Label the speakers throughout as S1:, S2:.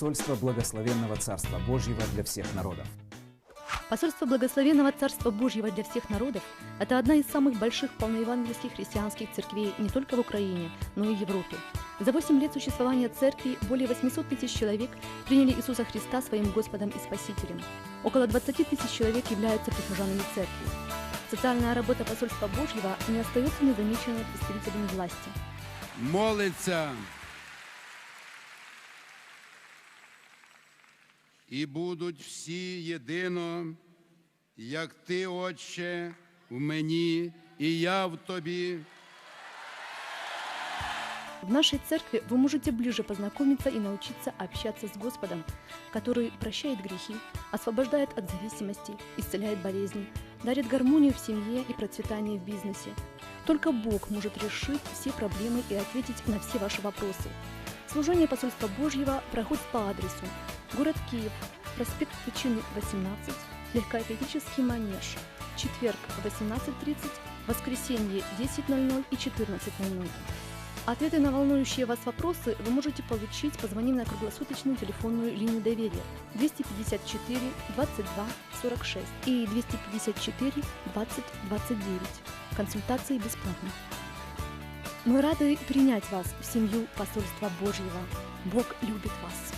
S1: посольство Благословенного Царства Божьего для всех народов.
S2: Посольство Благословенного Царства Божьего для всех народов – это одна из самых больших полноевангельских христианских церквей не только в Украине, но и в Европе. За 8 лет существования церкви более 800 тысяч человек приняли Иисуса Христа своим Господом и Спасителем. Около 20 тысяч человек являются прихожанами церкви. Социальная работа посольства Божьего не остается незамеченной представителями власти.
S3: Молиться і будуть всі єдино, як Ти, Отче, в мені і я в Тобі.
S2: В нашей церкви вы можете ближе познакомиться и научиться общаться с Господом, который прощает грехи, освобождает от зависимости, исцеляет болезни, дарит гармонию в семье и процветание в бизнесе. Только Бог может решить все проблемы и ответить на все ваши вопросы. Служение посольства Божьего проходит по адресу: город Киев, проспект Тычины, 18, легкоатлетический манеж, четверг 18:30, воскресенье 10:00 и 14:00. Ответы на волнующие вас вопросы вы можете получить, позвонив на круглосуточную телефонную линию доверия 254 22 46 и 254 20 29. Консультации бесплатны. Мы рады принять вас в семью посольства Божьего. Бог любит вас.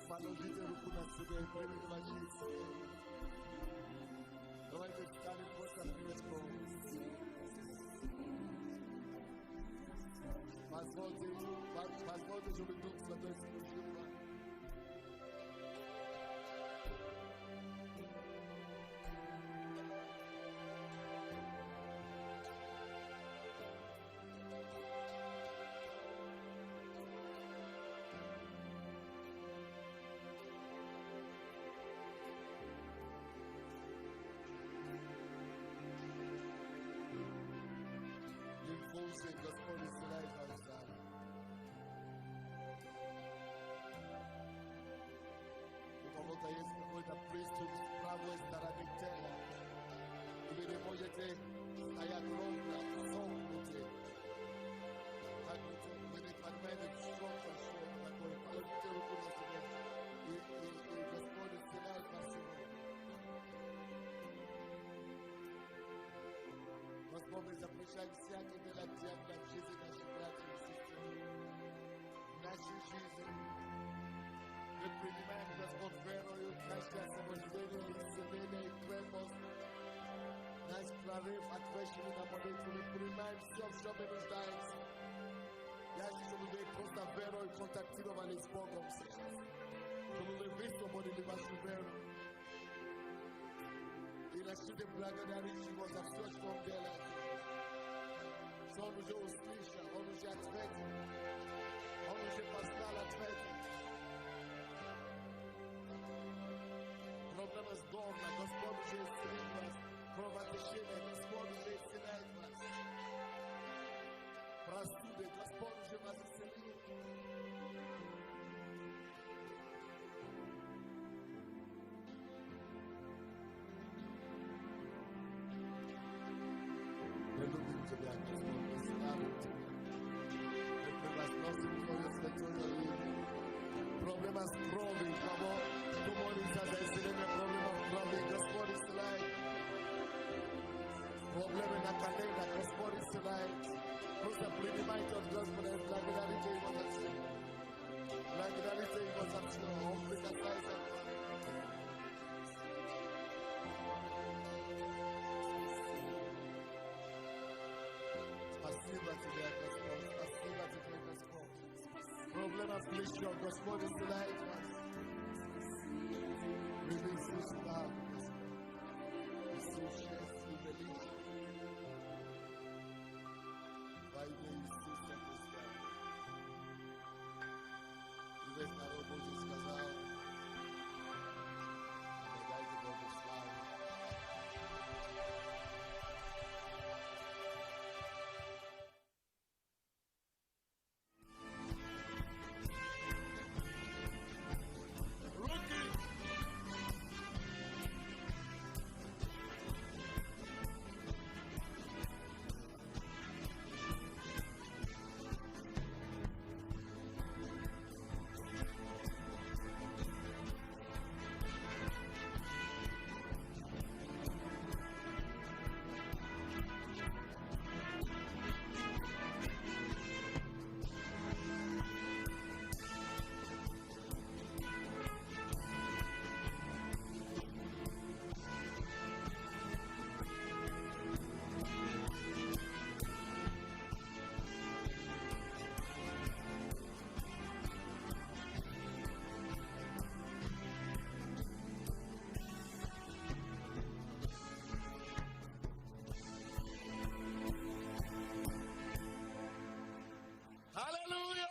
S4: Положите руку на себя и примите молиться. Давайте встанем просто вместе. Позвольте, чтобы Дух Святой служил вам. Господь исцеляет вас. У кого-то есть какой-то приступ с правой стороны тела, и вы не можете стоять ровно, согнуты. Как будет подметить шок за шок такой. Положите руку на себя, и Господь исцеляет вас сегодня. Господь, мы запрещаем всякие мелочения в жизни наших братьев и сестер. В нашей жизни мы принимаем, Господь, верою наше освобождение, исцеление и крепость. Наш прорыв, отвеченный на молитву, мы принимаем все, в чем мы нуждаемся. Я хочу, чтобы вы просто верой контактировали с Богом сейчас. Чтобы вы высвободили вашу веру. И начнете благодарить Его за все, что Он делает. Что Он уже услышал, Он уже ответил. Он уже послал ответ. проблеми здорна, Господь уже исцелит вас. Кровотечение, Господь уже исцеляет вас. Простуды, Господь уже вас исцелит. Мы любим Тебя, Господь, мы славим Тебя. Мы превозносим Твое святое имя. Проблема с кровью, кого кто молится за исцеление проблема в крови, Господь исцеляет. Проблемы на коленях, Господь исцеляет. Просто принимайте от Господа и благодарите Его за все. Благодарите Его за все. Он прикасается к вам. Спасибо Тебе, Господь. Спасибо Тебе, Господь. Проблема с плечом, Господь исцеляет вас. Любим Иисус славу, Господь. Иисус честь и величие. Во имя Иисуса Христа. И весь народ Божий сказал, дайте Богу славу. Аллилуйя!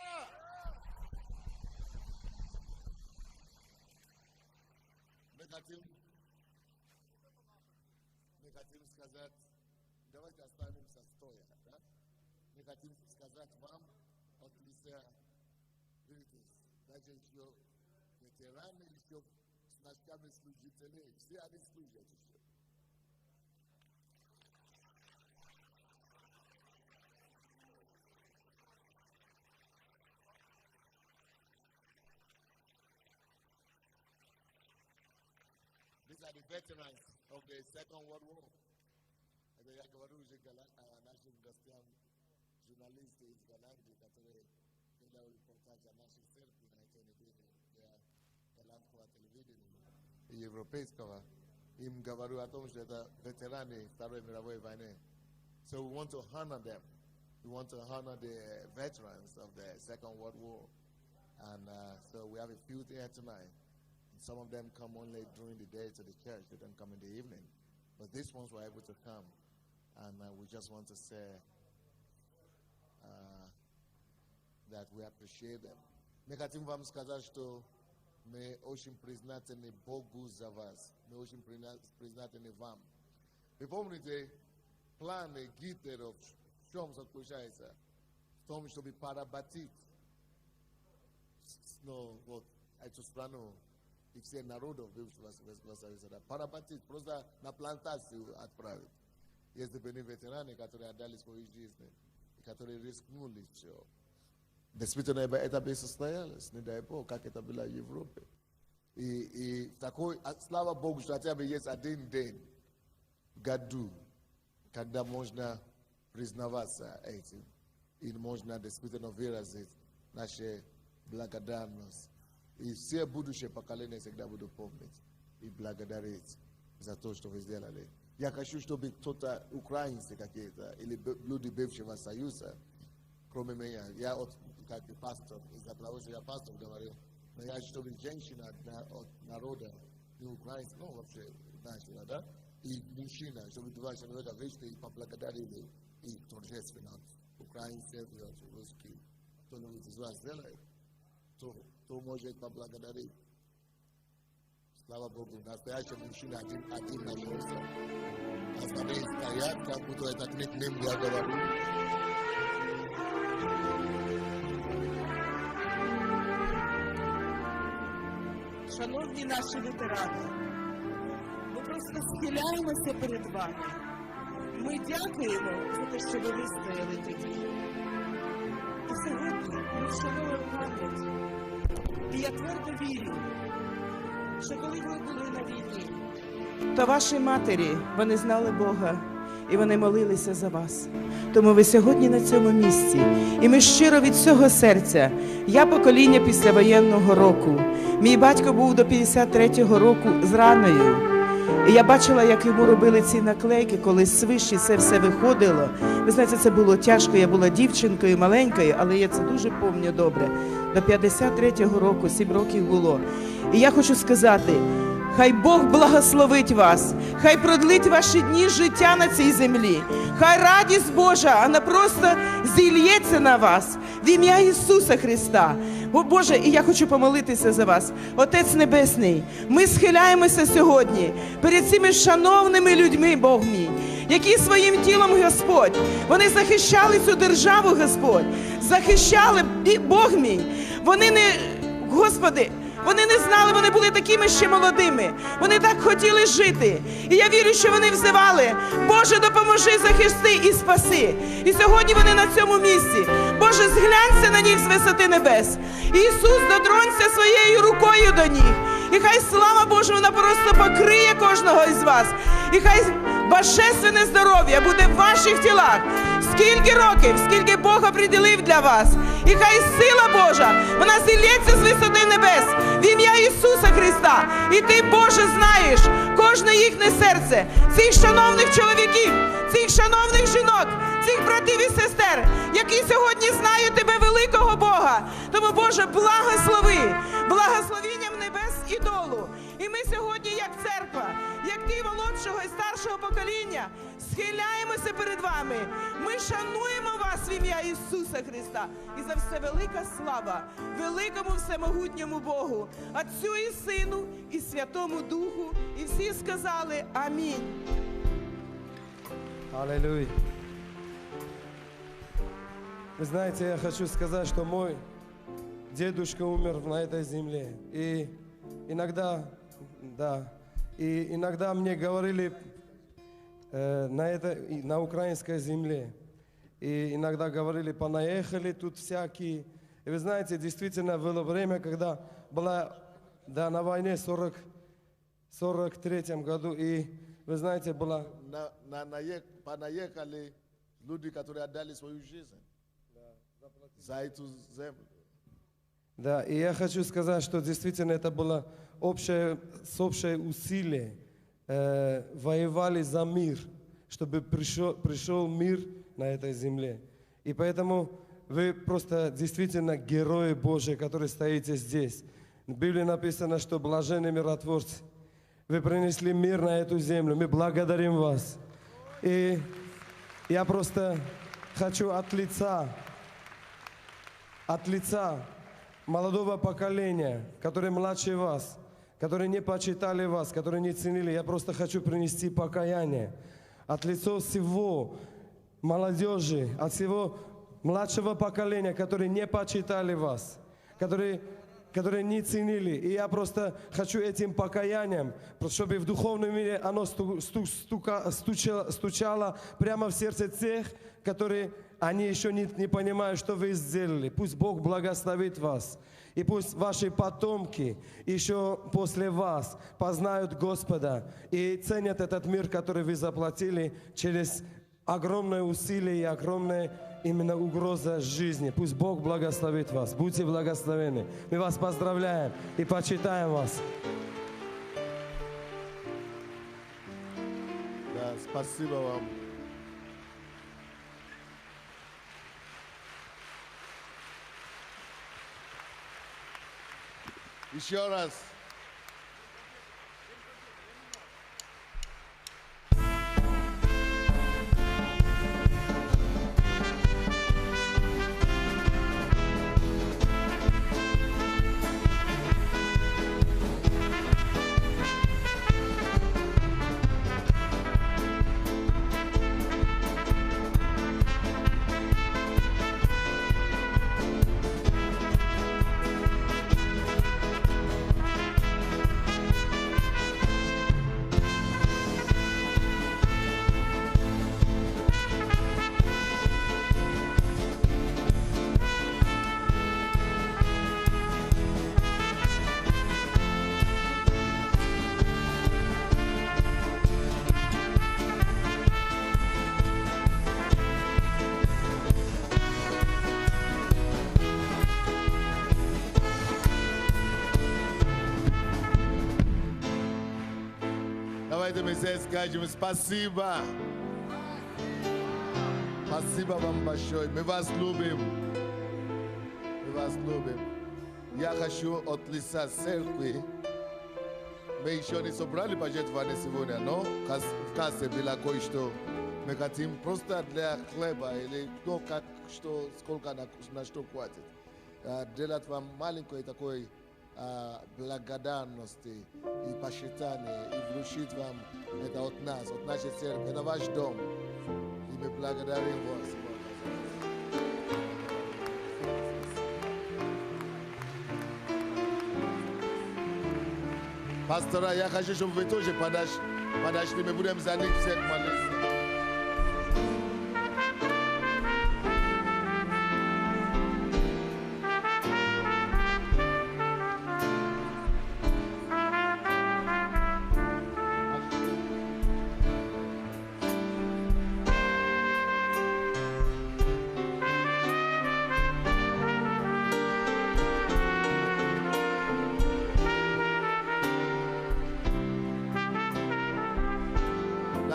S4: Мы хотим сказать, давайте останемся стоя, да? Мы хотим сказать вам от лица, видите, даже еще ветераны, еще с значками служителей, все они служат еще. These are the veterans of the Second World War. Я говорю уже нашим гостям, журналисты из Голландии, которые делали репортаж о нашей церкви на этой неделе для голландского телевидения и европейского. Им говорю о том, что это ветераны Второй мировой войны. So we want to honor them. We want to honor the veterans of the Second World War. And so we have a few here tonight. Some of them come only during the day to the church. They don't come in the evening. But these ones were able to come. And we just want to say that we appreciate them. Мы хотим вам сказать, что мы очень признательны Богу за вас. Мы очень признательны вам. Вы помните, планы Гитлера в чем заключается? В том, чтобы поработить эту страну и все народов бывшего Советского Союза. Поработить, просто на плантацию отправить. Если бы не ветераны, которые отдали свои жизни, и которые рискнули все. Действительно, это бы состоялось, не дай Бог, как это было в Европе. И такой, слава Богу, что хотя бы есть один день в году, когда можно признаваться этим, и можно действительно выразить нашу благодарность. И все будущие поколения всегда будут помнить и благодарить за то, что вы сделали. Я хочу, чтобы кто-то, украинцы какие-то, или люди бывшего Союза, кроме меня, я как пастор, из-за того, что я пастор говорю, но я, чтобы женщина от народа, не украинцы, ну вообще, нашего, да, и мужчина, чтобы два человека вышли и поблагодарили и торжественно, украинцы, русские, кто-нибудь из вас сделает, то может поблагодарить. Слава Богу, настоящий мужчина один нашелся. Остальные стоят, как будто это не к ним я говорю.
S5: Шановні наші ветерани, ми просто схиляємося перед вами. Ми дякуємо за те, що ви вистояли тоді. І сьогодні ми вшановуємо пам'ять. І я твердо вірю, що коли ви були на війні, то ваші матері, вони знали Бога, і вони молилися за вас. Тому ви сьогодні на цьому місці. І ми щиро від всього серця. Я покоління післявоєнного року. Мій батько був до 53-го року з раною. І я бачила, як йому робили ці наклейки, коли з свищі це все виходило. Ви знаєте, це було тяжко, я була дівчинкою маленькою, але я це дуже пам'ятаю добре. До 53-го року, 7 років було. І я хочу сказати, хай Бог благословить вас, хай продлить ваші дні життя на цій землі, хай радість Божа, вона просто зільється на вас в ім'я Ісуса Христа. О Боже, і я хочу помолитися за вас. Отець Небесний, ми схиляємося сьогодні перед цими шановними людьми, Бог мій, які своїм тілом, Господь, вони захищали цю державу, Господь, захищали, Бог мій, вони не, Господи, вони не знали, вони були такими ще молодими. Вони так хотіли жити. І я вірю, що вони взивали: Боже, допоможи, захисти і спаси. І сьогодні вони на цьому місці. Боже, зглянься на них з висоти небес. Ісус, дотронься своєю рукою до них. І хай слава Божа, вона просто покриє кожного із вас. І хай божественне здоров'я буде в ваших тілах. Скільки років, скільки Бог определив для вас. І хай сила Божа, вона зілється з висоти небес в ім'я Ісуса Христа. І ти, Боже, знаєш кожне їхнє серце, цих шановних чоловіків, цих шановних жінок, цих братів і сестер, які сьогодні знають Тебе, великого Бога. Тому, Боже, благослови, благословінням небес і долу. І ми сьогодні, як церква, як ти молодшого і старшого покоління, схиляємося перед вами. Ми шануємо вас в ім'я Ісуса Христа. І за все велика слава великому всемогутньому Богу, Отцю і Сину, і Святому Духу. І всі сказали амінь.
S6: Аллилуйя. Вы знаете, я хочу сказать, что мой дедушка умер на этой земле. И иногда мне говорили на украинской земле. И иногда говорили, понаехали тут всякие. И вы знаете, действительно было время, когда была на войне в 43-м году. И вы знаете, была...
S4: Понаехали люди, которые отдали свою жизнь за эту землю.
S6: Да, и я хочу сказать, что действительно это было общее усилие. Воевали за мир, чтобы пришел мир на этой земле. И поэтому вы просто действительно герои Божьи, которые стоите здесь. В Библии написано, что блаженны миротворцы. Вы принесли мир на эту землю. Мы благодарим вас. И я просто хочу от лица молодого поколения, которые младше вас, которые не почитали вас, которые не ценили, я просто хочу принести покаяние от лица всего молодежи, от всего младшего поколения, которые не почитали вас, которые не ценили. И я просто хочу этим покаянием, чтобы в духовном мире оно стучало прямо в сердце тех, которые они еще не понимают, что вы сделали. Пусть Бог благословит вас. И пусть ваши потомки еще после вас познают Господа и ценят этот мир, который вы заплатили через огромное усилие и огромное именно угроза жизни. Пусть Бог благословит вас. Будьте благословены. Мы вас поздравляем и почитаем вас.
S4: Да, спасибо вам. Еще раз. месье, скажем спасибо. Спасибо вам большое. Мы вас любим. Мы вас любим. Я хочу от лица церкви. Мы еще не собрали пожертвования сегодня, но в кассе было кое-что. Мы хотим просто для хлеба или ну, как, что, сколько на что хватит. Делать вам маленькой такой благодарности и почитания и вручить вам это от нас, от нашей церкви. Это ваш дом. И мы благодарим вас. Пастора, я хочу, чтобы вы тоже подошли. Мы будем за них всех молиться.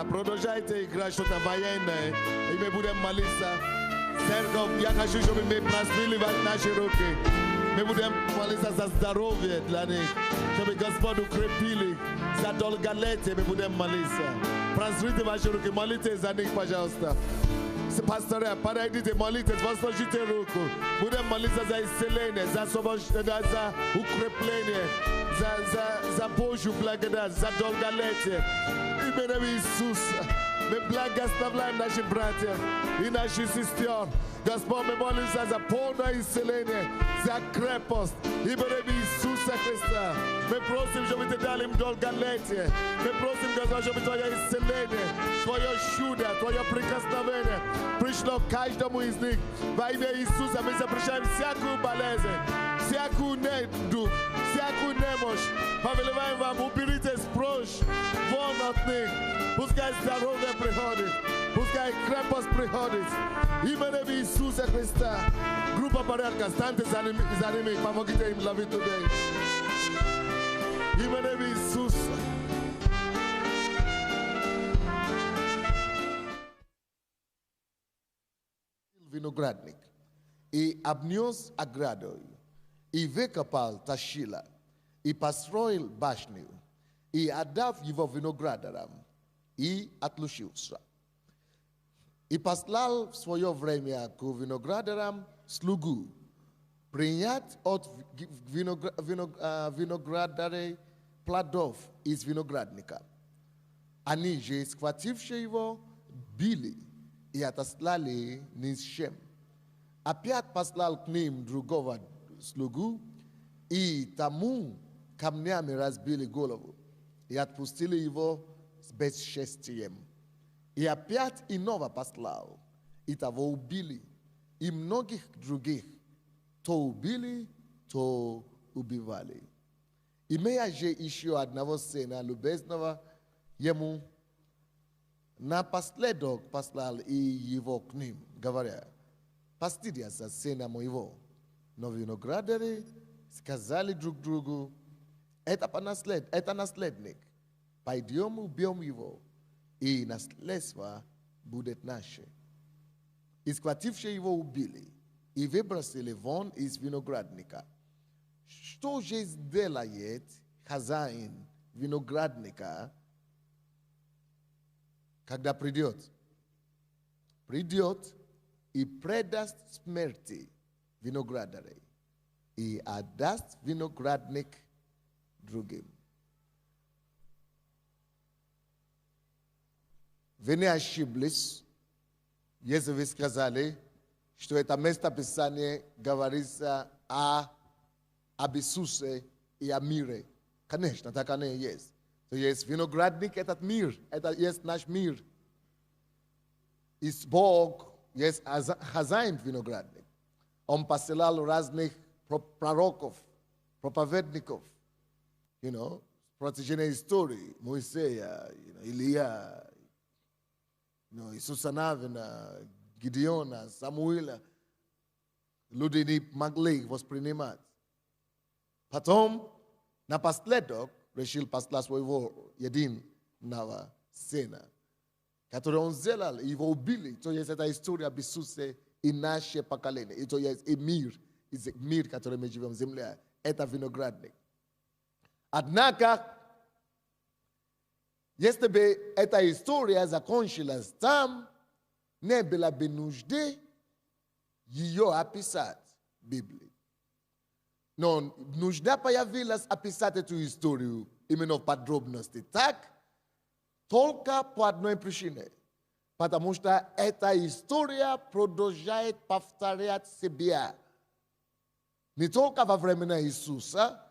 S4: Продолжайте играть что-то военное, и мы будем молиться. Церковь, я хочу, чтобы мы простили наши руки. Мы будем молиться за здоровье для них, чтобы Господь укрепили. За долголетие мы будем молиться. Простите ваши руки, молитесь за них, пожалуйста. Пастора, подойдите, молитесь, возложите руку. Будем молиться за исцеление, за освобождение, за укрепление, за Божью благодать, за долголетие. Именем Иисуса. Мы благословляем наших братьев и наших сестер. Господь, мы молимся за полное исцеление, за крепость. Именем Иисуса Христа. Мы просим, чтобы Ты дали им долголетие. Мы просим, Господь, чтобы Твое исцеление, Твое чудо, Твое прикосновение пришло к каждому из них. Во имя Иисуса мы запрещаем всякую болезнь, всякую недуг, всякую немощь. Повелеваем вам, уберитесь прочь, вон от них. Пускай здоровье приходит, пускай крепость приходит. Именем Иисуса Христа. Группа порядка, станьте за ними, помогите им ловить today. Именем Иисуса. Виноградник и обнес оградой, и выкопал тащила, и построил башню, и отдав его виноградарам, и отлучился. И послал в свое время к виноградарам слугу, принять от виноградарей плодов из виноградника. Они же, схватившие его, били и отослали ни с чем. Опять послал к ним другого слугу, и тому камнями разбили голову, и отпустили его с бесчестием. И опять иного послал, и того убили, и многих других то убили, то убивали. Имея же еще одного сына, любезного ему, напоследок послал и его к ним, говоря: постыдятся сына моего. Но виноградари сказали друг другу: это наследник, пойдем убьем его, и наследство будет наше. И схватившие его убили, и выбросили вон из виноградника. Что же сделает хозяин виноградника, когда придет? Придет и предаст смерти виноградарей, и отдаст виноградник другим. Вы не ошиблись, если вы сказали, что это местописание говорится об Иисусе и о мире. Конечно, так оно и есть. То есть виноградник — этот мир, это есть наш мир. И Бог есть хозяин виноградник. Он посылал разных пророков, проповедников, протяжении истории, Моисея, Илья, Иисуса Навина, Гидеона, Самуила. Люди не могли воспринимать. Потом, напоследок, решил послать своего na scena. Который он сделал, его убили. То есть эта история об Иисусе и наше поколение. И то есть и мир, который мы живем в земле. Это виноградник. Однако, если бы эта история закончилась там, не было бы нужды ее описать в Библии. Но нужда появилась описать эту историю именно в подробности. Так, только по одной причине. Потому что эта история продолжает повторять себя. Не только во времена Иисуса,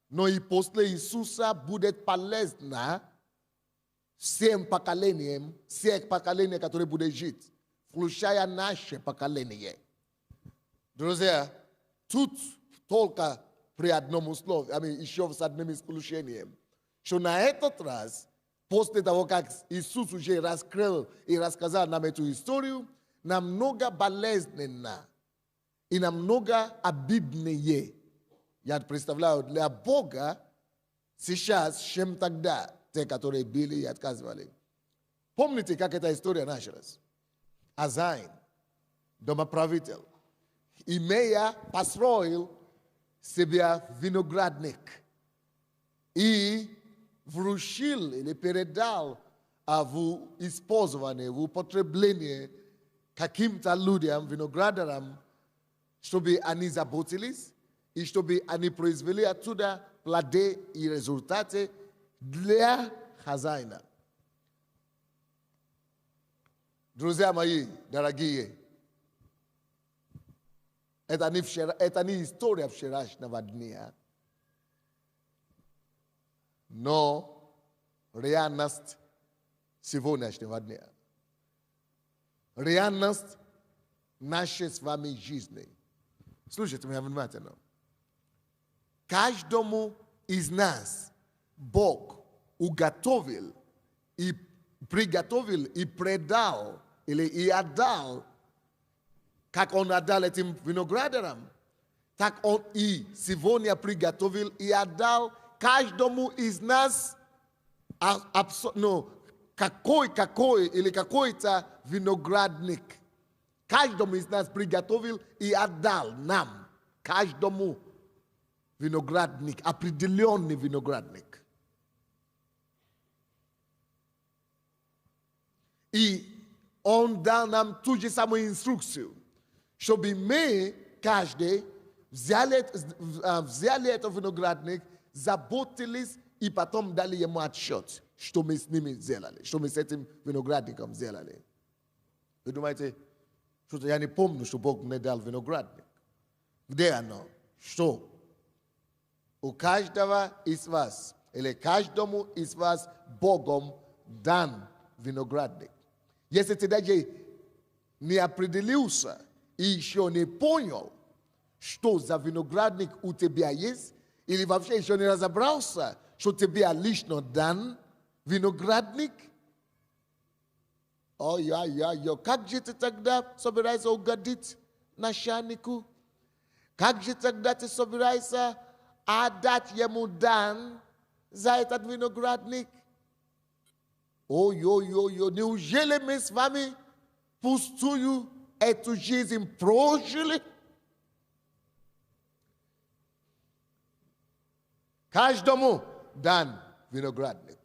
S4: но и после Иисуса будет полезна всем поколениям, всех поколениям, которые будут жить, включая наше поколение. Друзья, тут только при одном условии, еще с одним исключением, что на этот раз, после того, как Иисус уже раскрыл и рассказал нам эту историю, намного болезненно и намного обиднее, я представляю, для Бога сейчас, чем тогда, те, которые били и отказывали. Помните, как эта история началась? Азайн, домоправитель, имея, построил себе виноградник и вручил или передал в использование, в употребление каким-то людям, виноградарям, чтобы они заботились и чтобы они произвели оттуда плоды и результаты для хозяина. Друзья мои, дорогие, это не история вчерашнего дня, но реальность сегодняшнего дня. Реальность нашей с вами жизни. Слушайте меня внимательно. Каждому из нас Бог уготовил и приготовил и предал или и отдал, как Он отдал этим виноградарям, так Он и сегодня приготовил и отдал каждому из нас какой или какой-то виноградник. Каждому из нас приготовил и отдал нам, каждому виноградник, определенный виноградник. И Он дал нам ту же самую инструкцию, чтобы мы, каждый, взяли этот виноградник, заботились и потом дали ему отчет, что мы с ними сделали, что мы с этим виноградником сделали. Вы думаете, что я не помню, что Бог мне дал виноградник? Где оно? Что? У каждого из вас, или каждому из вас Богом дан виноградник. Если ты даже не определился и еще не понял, что за виноградник у тебя есть, или вообще еще не разобрался, что тебе лично дан виноградник, ой-ой-ой, как же ты тогда собираешься угодить начальнику? Как же тогда ты собираешься отдать ему дан за этот виноградник? Ой-ой-ой, неужели мы с вами пустую эту жизнь прожили? Каждому дан виноградник.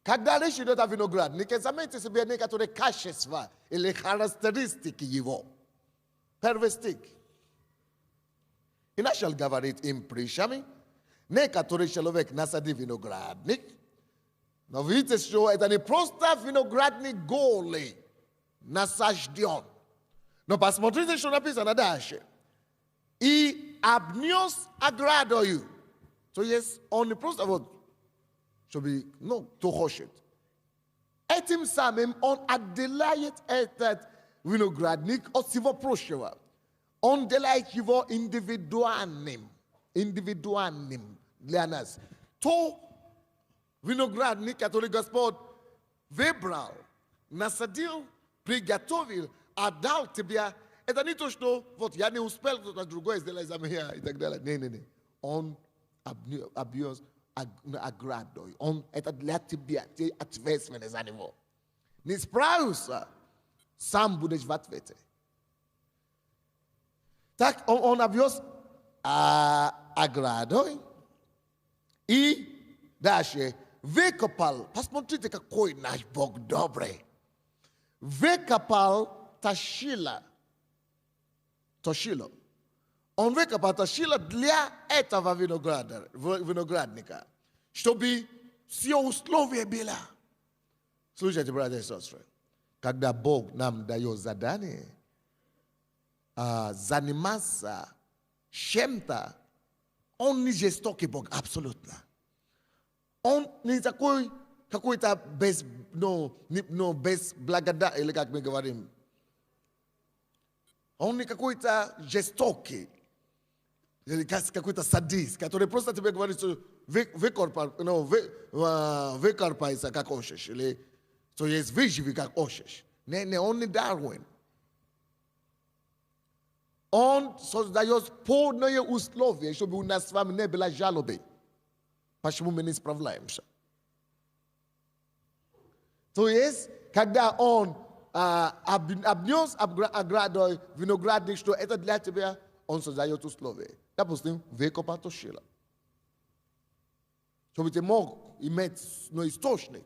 S4: Когда речь идет о винограднике, заметьте себе некоторые качества или характеристики его. Первый стих. И начал говорить им притчами. Некоторый человек насадил виноградник. Но видите, что это не просто виноградник голый, насажден. Но посмотрите, что написано дальше. И обнес оградою. То есть он не просто вот, чтобы, кто хочет. Этим самым он отделяет этот виноградник от всего прочего. Он делает его индивидуальным для нас. То виноградник, который Господь выбрал, насадил, приготовил, отдал тебе, это не то, что вот я не успел, кто-то другой сделать за меня и так далее. Не. Он agradoi. On это для тебя, ты ответственный за него. Не справился, сам будешь в ответе. Так он обвез оградой и дальше выкопал. Посмотрите, какой наш Бог добрый. Выкопал Тошило. Он выкопал Тошило для этого виноградника, чтобы все условия было. Слушайте, братья и сестры, когда Бог нам дает задание заниматься чем-то, Он не жестокий Бог, абсолютно. Он не такой какой-то без благодати, или как мы говорим. Он не какой-то жестокий, или какой-то садист, который просто тебе говорит, что выкарпайся как хочешь, или то есть выживи как хочешь. Не, он не Дарвин. Он создает полные условия, чтобы у нас с вами не было жалобы. Почему мы не справляемся? То есть, когда он обнес оградой виноградник, что это для тебя, он создает условия. Допустим, выкопать Тошило. Чтобы ты мог иметь источник.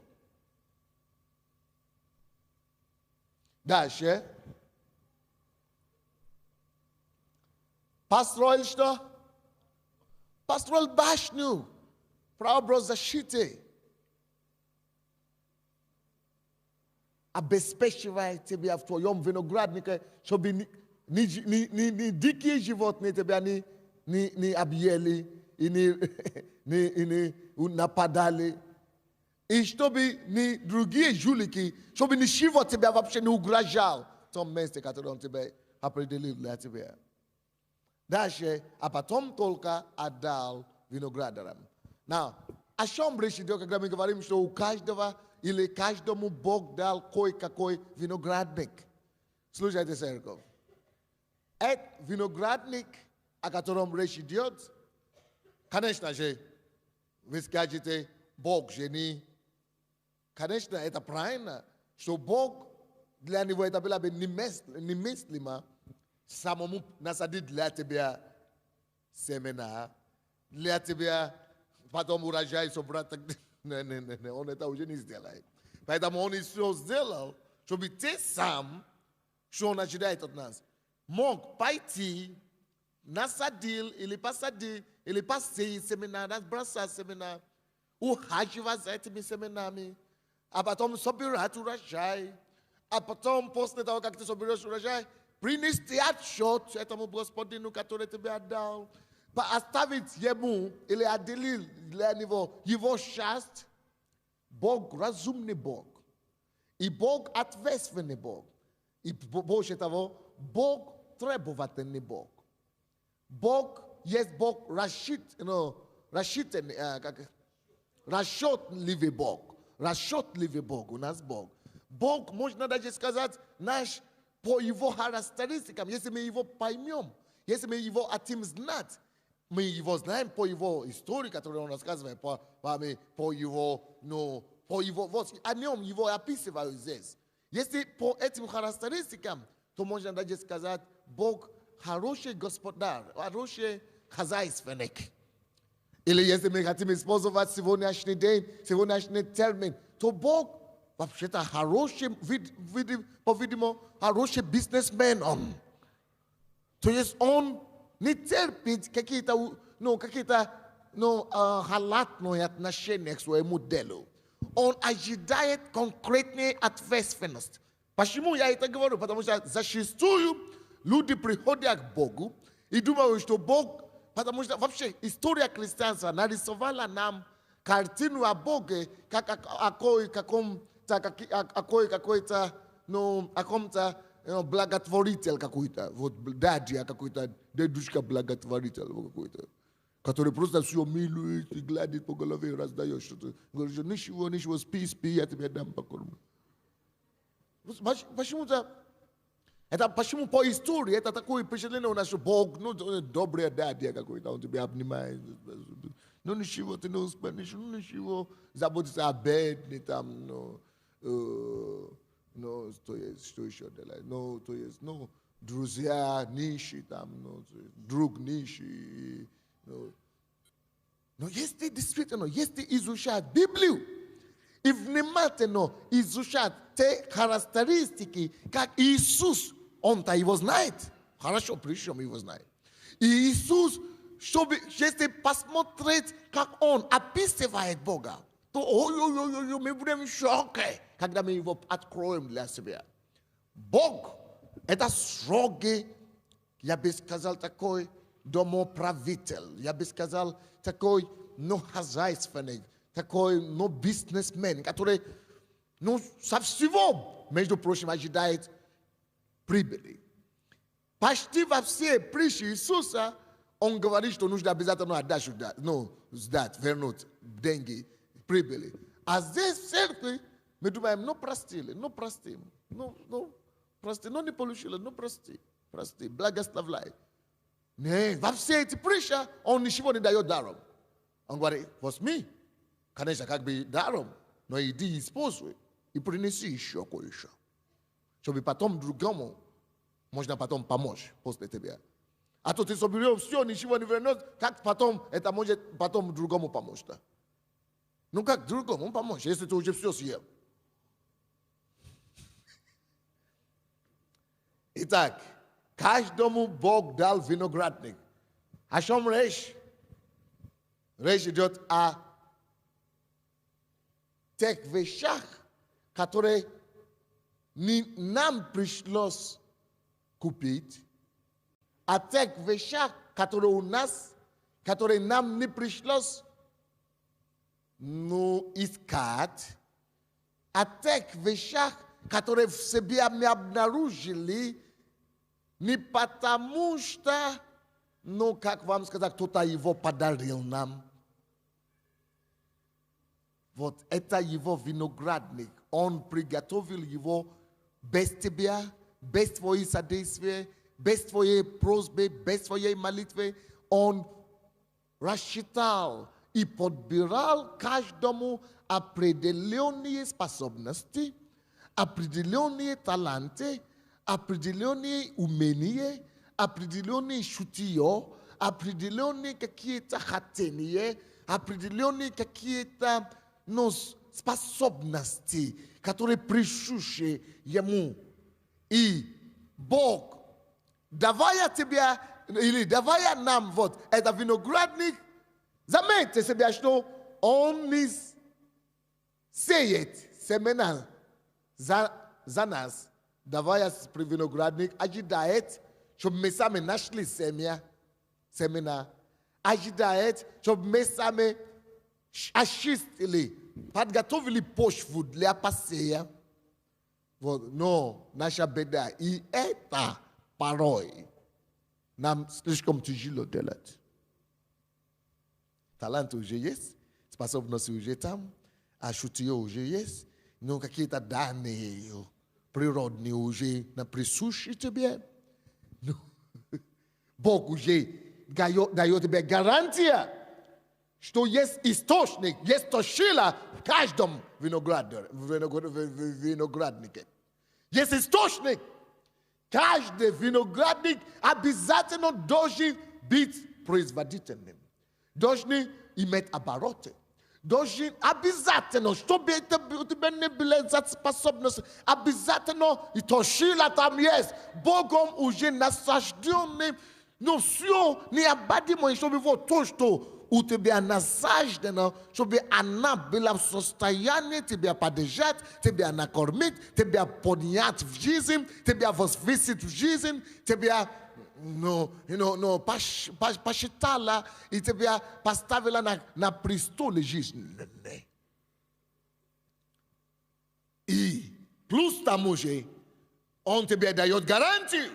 S4: Дальше. Построил что? Построил башню. Прообраз защиты. Обеспечивает тебя в твоем винограднике, чтобы ни дикие животные тебя не объели и не нападали. И чтобы ни другие жулики, чтобы ничего тебя вообще не угрожал в том месте, которое он тебе определил для тебя. Дальше, а потом только отдал виноградарям. О чем речь идет, когда мы говорим, что у каждого или каждому Бог дал кое-какой виноградник? Слушайте, церковь. Этот виноградник, о котором речь идет, конечно же, вы скажете, Бог же конечно, это правильно, что Бог для него это было бы немыслимо самому насадить для тебя семена, для тебя потом урожай собрать. Не, он это уже не сделает. Поэтому он все сделал, чтобы ты сам, что он ожидает от нас, мог пойти, насадил или посадил, или посеять семена, разбросать семена, ухаживать за этими семенами, а потом собирать урожай, а потом после того, как ты соберешь урожай, принести отчет этому господину, который тебе отдал, оставить ему или отделить для него его часть. Бог разумный Бог. И Бог ответственный Бог. И больше того, Бог требовательный Бог. Бог есть Бог расчетливый Бог. Расчетливый Бог у нас Бог. Бог, можно даже сказать, наш по его характеристикам, если мы его поймем, если мы его хотим знать, мы его знаем по его истории, которую он рассказывает, по его, о нем его описывают здесь. Если по этим характеристикам, то можно даже сказать, Бог хороший господар, хороший хозяйственник. Или если мы хотим использовать сегодняшний день, сегодняшний термин, то Бог вообще-то хороший, по-видимому, хороший бизнесмен он. То есть он не терпит какие-то халатные отношения к своему делу. Он ожидает конкретной ответственности. Почему я это говорю? Потому что зачастую люди приходят к Богу и думают, что Бог, потому что вообще история христианства нарисовала нам картину о Боге как о каком-то благотворитель какой-то, вот дядя какой-то, дедушка благотворитель какой-то, который просто все милует и гладит по голове, раздает что-то. Говорит, ничего, спи, я тебе дам покормлю. Почему-то, это почему по истории, это такое впечатление у нас, что Бог, добрый дядя какой-то, он тебя обнимает, No nishimo te no Spanish, no nishimo zaboti sa bed ni tam no no to jest no druzia nishi tam no drug nishi no este distrito no este izushat Bibliu. If nemate no izushat te характеристики как Иисус он та его знает. Хорошо, причем его знает. И Иисус, чтобы если посмотреть, как Он описывает Бога, то мы будем в шоке, когда мы его откроем для себя. Бог – это строгий, я бы сказал, такой домоправитель, я бы сказал, такой, хозяйственный, такой, бизнесмен, который, со всего, между прочим, ожидает прибыли. Почти во все притчи Иисуса Он говорит, что нужно обязательно отдать, сдать, вернуть деньги, прибыли. А здесь в церкви мы думаем, простили, простим, прости, не получили, прости, благословляй. Нет, во все эти притчи Он ничего не дает даром. Он говорит, возьми, конечно, как бы даром, но иди используй и принеси еще кое-что, чтобы потом другому можно потом помочь после тебя. А то ты соберешь все, ничего не вернешь, как потом это может потом другому помочь? Да? Как другому помочь, если ты уже все съел? Итак, каждому Бог дал виноградник. О чем речь? Речь идет о тех вещах, которые нам пришлось купить, о тех вещах, которые у нас, которые нам не пришлось искать, о тех вещах, которые в себе мы обнаружили, не потому что, как вам сказать, кто-то его подарил нам. Вот это его виноградник. Он приготовил его без тебя, без твоей содействия, без твоей просьбы, без твоей молитвы. Он рассчитал и подбирал каждому определенные способности, определенные таланты, определенные умения, определенные шутье, определенные какие-то хотения, определенные какие-то способности, которые присущи ему. И Бог, давая тебе, или давая нам вот этот виноградник, заметьте себе, что Он не сеет семена за нас, давая виноградник, ожидает, чтобы мы сами нашли семена, ожидает, чтобы мы сами очистили, подготовили почву для посея. Вот, но наша беда, и это порой нам слишком тяжело делать. Талант уже есть, способности уже там, а шутье уже есть, но какие-то данные природные уже присущи тебе. Бог уже дает тебе гарантию, что есть источник, есть точила в каждом винограднике. Есть источник. Каждый виноградник обязательно должен быть производительным. Должен иметь обороты. Должен обязательно, чтобы у тебя не была способность, обязательно и точила там есть. Богом уже насажденный, но все необходимо, чтобы вот то, что у тебя насаждено, чтобы она была в состоянии тебя поддержать, тебя накормить, тебя поднять в жизнь, тебя возвысить в жизнь, тебя посчитала и тебя поставила на престоле жизненной. И плюс тому же, Он тебе дает гарантию,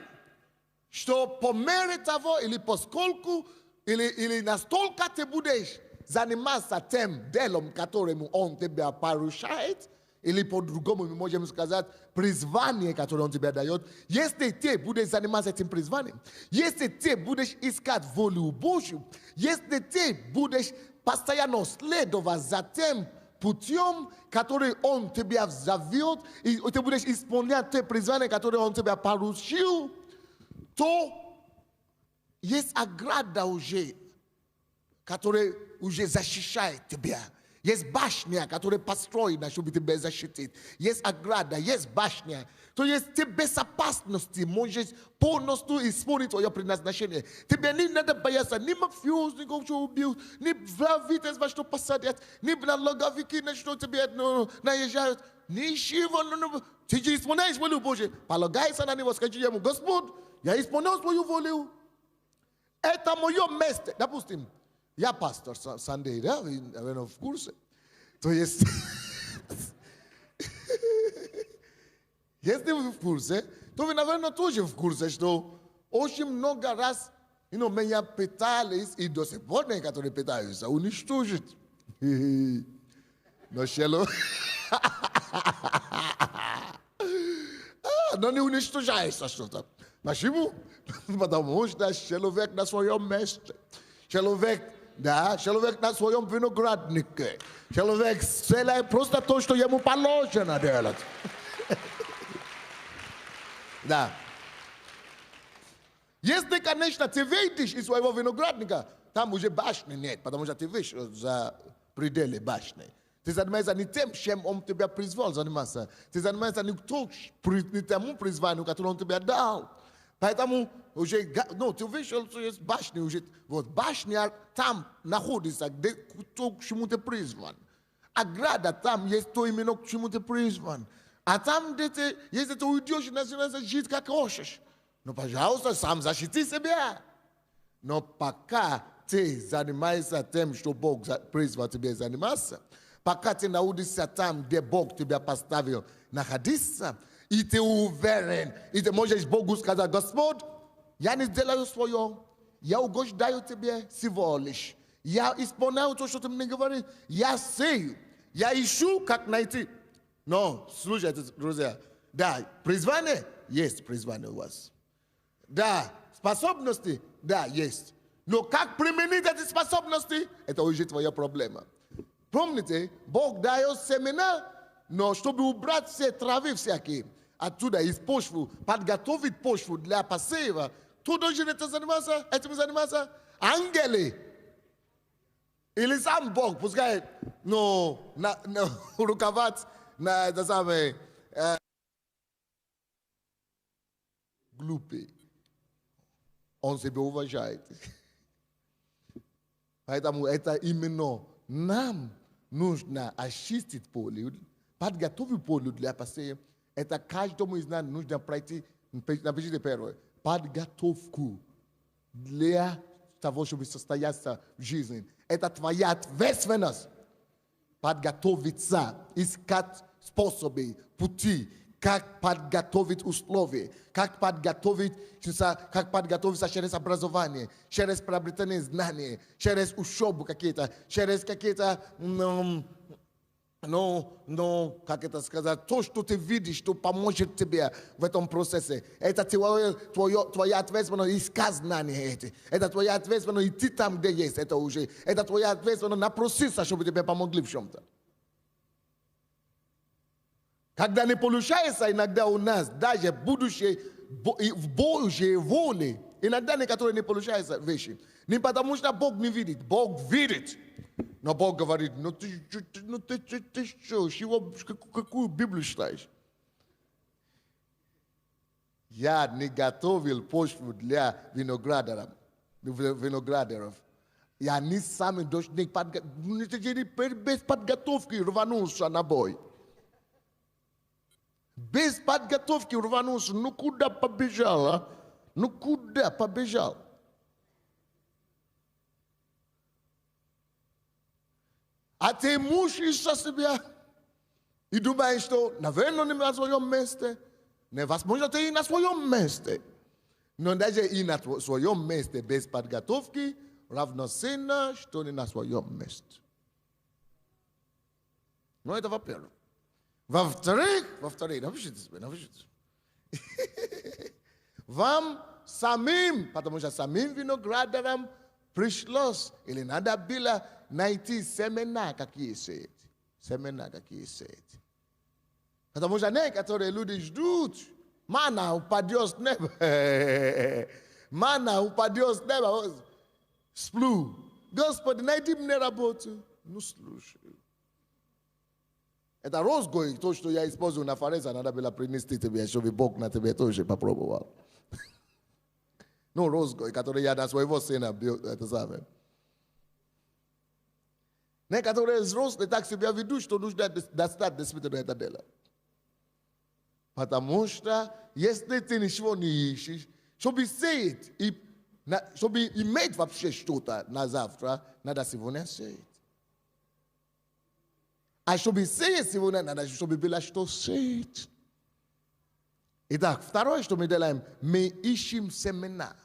S4: что по мере того или поскольку или настолько ты будешь заниматься тем делом, которому Он тебя поручает, Или по-другому мы можем сказать, призвание, которое он тебе дает. Если ты будешь заниматься этим призванием, если ты будешь искать волю Божью, если ты будешь постоянно следовать за тем путем, который он тебя зовет, и ты будешь исполнять те призвания, которые он тебя поручил, то есть ограда уже, которая уже защищает тебя. Есть башня, которая построена, чтобы тебя защитить. Есть ограда, есть башня. То есть ты в безопасности можешь полностью исполнить твое предназначение. Тебе не надо бояться ни мафиоз, ни кого убил, ни владельцев, во что посадят, ни налоговики, на что тебе наезжают, ничего. Ты исполняешь волю Божию. Полагайся на него, скажи ему: Господь, я исполнял свою волю. Это мое место. Допустим, я пастор Sunday, да, наверное, в курсе. То есть, если вы в курсе, то вы, наверное, тоже в курсе, что очень много раз меня пытались, и до сих пор некоторые пытаются уничтожить. Но но не уничтожается что-то. Почему? Потому что человек на своем месте. Человек на своем винограднике. Человек делает просто то, что ему положено делать. Да. Если, конечно, ты выйдешь из своего виноградника, там уже башни нет, потому что ты вышел за пределы башни. Ты занимаешься не тем, чем он тебя призвал заниматься. Ты занимаешься не тому призванию, которое он тебе дал. Поэтому уже, ты вышел из башни, уже, вот башня там находится, где то, к чему ты призван. Ограда там есть то именно, к чему ты призван. А там, где ты, если ты уйдешь и начинаешь жить как хочешь, пожалуйста, сам защити себя. Но пока ты занимаешься тем, что Бог призвал тебе заниматься, пока ты находишься там, где Бог тебя поставил находиться, и ты уверен, и ты можешь Богу сказать: Господь, я не сделаю свое, я угождаю тебе всего лишь. Я исполняю то, что ты мне говоришь. Я сею, я ищу, как найти. Но, слушайте, друзья, да, призвание, есть призвание у вас. Да, способности, да, есть. Но как применить эти способности, это уже твоя проблема. Помните, Бог дает семена, но чтобы убрать все травы всякие оттуда, из почвы, подготовить почву для посева, кто должен этим заниматься? Ангелы. Или сам Бог, пускай, руководит на это самое глупый. Он себя уважает. Поэтому это именно нам нужно очистить поле, подготовить поле для посева. Это каждому из нас нужно пройти, напишите первое, подготовку для того, чтобы состояться в жизни. Это твоя ответственность. Подготовиться, искать способы, пути, как подготовить условия, как подготовиться через образование, через приобретение знаний, через учебу какие-то, через какие-то, как это сказать, то, что ты видишь, что поможет тебе в этом процессе. Это твоя ответственность искать знания эти. Это твоя ответственность идти там, где есть это уже. Это твоя ответственность напроситься, чтобы тебе помогли в чем-то. Когда не получается иногда у нас даже будущее в Божьей воле, иногда некоторые не получаются вещи. Не потому что Бог не видит, Бог видит. Но Бог говорит: ты что, какую Библию читаешь? Я не готовил почву для виноградаров. И они сами должны без подготовки рвануться на бой. Без подготовки рванулся, куда побежал, а? Куда побежал? А ты мучаешь себя и думаешь, что, наверное, не на своем месте. Невозможно, ты и на своем месте. Но даже и на своем месте без подготовки равноценно, что не на своем месте. Но это во-первых. Во-вторых, напишите себе. Вам самим, потому что самим виноградарам пришлось, или надо было найти семена, какие сеять. Потому что некоторые люди ждут, мана упадет с неба. Мана упадет с неба. Сплю. Господи, найди мне работу. Ну, слушай. Это розгой, то, что я использую на форезе, надо было принести тебе, чтобы Бог на тебе тоже попробовал. Ну, розгой, который я на своего сына бил, это самое. Некоторые взрослые так себя ведут, что нужно достать действительно это дело. Потому что, если ты ничего не ищешь, чтобы сеять, чтобы иметь вообще что-то на завтра, надо сегодня сеять. А чтобы сеять сегодня, надо, чтобы было что сеять. Итак, второе, что мы делаем, мы ищем семена.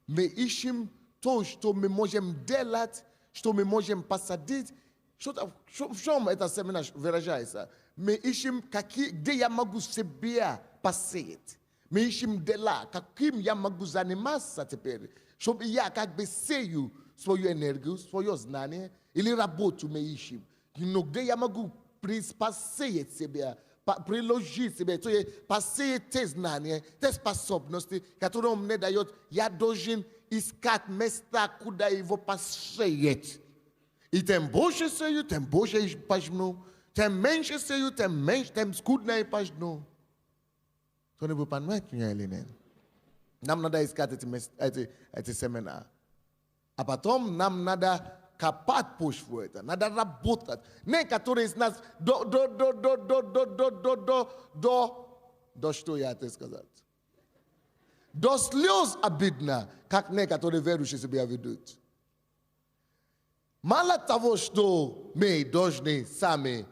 S4: Мы ищем то, что мы можем делать, что мы можем посадить. В чем это семена выражается? Мы ищем, где я могу себя посеять. Мы ищем дела, каким я могу заниматься теперь, чтобы я как бы сею свою энергию, свое знание, или работу мы ищем. Но где я могу посеять себя, приложить себя, то есть посеять те знания, те способности, которые он мне дает, я должен искать места, куда его посеять. И тем больше сею, тем больше пожну, тем меньше сею, тем скуднее пожну. Кто-нибудь понимает меня или нет? Нам надо искать эти семена. А потом нам надо копать почву это, надо работать. Некоторые из нас что я это сказать? До слез обидно, как некоторые верующие себя ведут. Мало того, что мы должны сами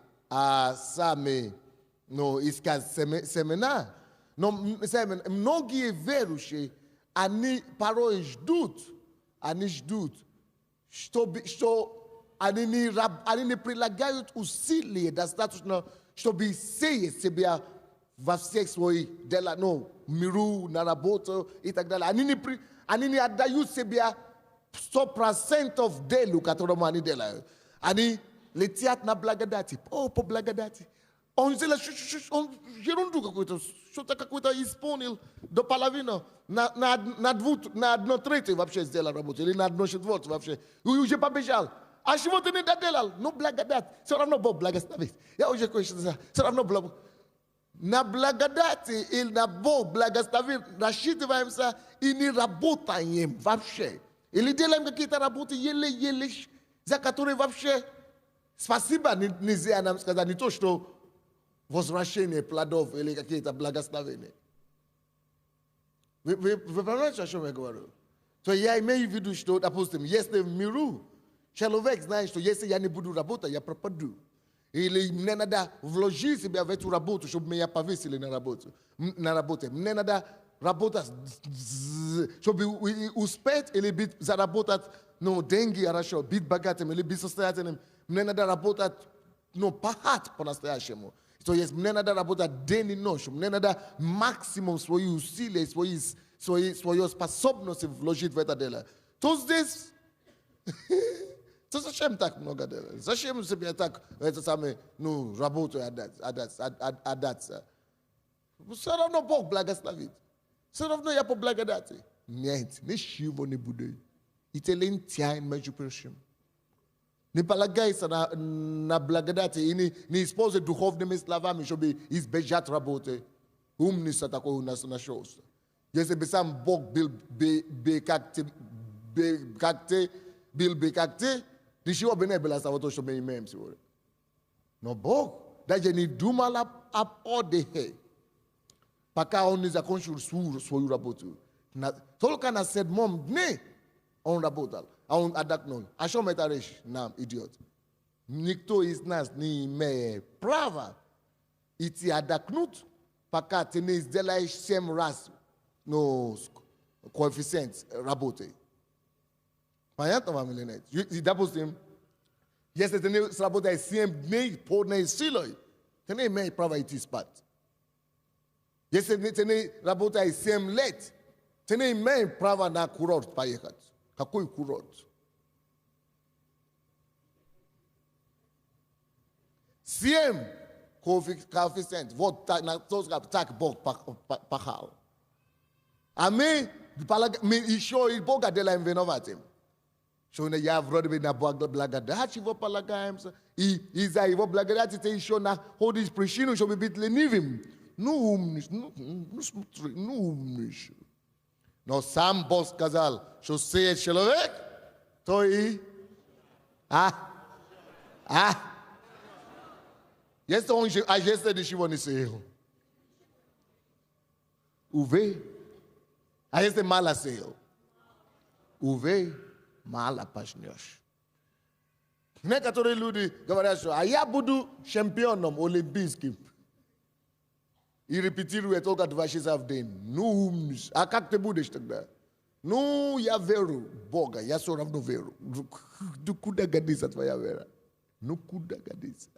S4: искать семена, но многие верующие, они порой ждут, что они не прилагают усилия достаточно, чтобы сеять себя во всех своих делах, миру, на работу и так далее. Они не отдают себя 100% делу, которому они делают. Они летят на благодати. По благодати. Он сделал ерунду какую-то, что-то какое-то исполнил до половины. На 1/3 вообще сделал работу, или на 1/4 вообще. И уже побежал. А чего ты не доделал? Ну, благодать. Все равно Бог благословит. Я уже кое-что сказал. Все равно Бог. На благодати или на Бог благословит рассчитываемся и не работаем вообще. Или делаем какие-то работы еле-еле, за которые вообще спасибо нельзя нам сказать, не то, что возвращение плодов или какие-то благословения. Вы понимаете, о чем я говорю? То я имею в виду, что, допустим, если в миру человек знает, что если я не буду работать, я пропаду. Или мне надо вложить себя в эту работу, чтобы меня повесили на работе. Мне надо работать, чтобы успеть или заработать деньги хорошо, быть богатым или быть состоятельным. Мне надо работать, пахать по-настоящему. То есть мне надо работать день и ночь. Мне надо максимум свои усилия, свою способность вложить в это дело. То здесь... То зачем так много делать? Зачем себе так работу отдаться? Все равно Бог благословит. Все равно я по благодати. Нет, ничего не будет. И te лентяй между прочим. Не полагайся на благодати и не используй духовными словами, чтобы избежать работы. Умница такой у нас нашелся. Если бы сам Бог был как ты, ничего бы не было того, что мы имеем сегодня. Но Бог даже не думал об отдыхе, пока он не закончил свою работу. Только на 7-м дне он работал. А он отдохнул. А что мы это речь нам, идиот? Никто из нас не имеет права идти отдохнуть, пока ты не сделаешь 7 раз коэффициент работы. Понятно вам или нет? Допустим, если ты не сработаешь 7 дней полной силой, Ты не имеешь права идти спать. Если ты не работаешь 7 лет, ты не имеешь права на курорт поехать. Какой курорт? 7 коэффициент. Вот так, так Бог пахал. А мы еще и Бога делаем виноватым. Что я вроде бы на благодать его полагаемся, и из-за его благодати ты еще находишь причину, чтобы быть ленивым. Ну умнишь, ну смотри, ну умнишь. Но сам Бог сказал, что сеет человек, то и... Если он если ничего не сеял. Увы. А если мало сеял. Увы, мало пожнешь. Некоторые люди говорят, что а я буду чемпионом олимпийским. И репетирует только 2 часа в день. Ну, умнишь. А как ты будешь тогда? Ну, я верю в Бога, я все равно верю. Ну, куда годится твоя вера? Ну, куда годится?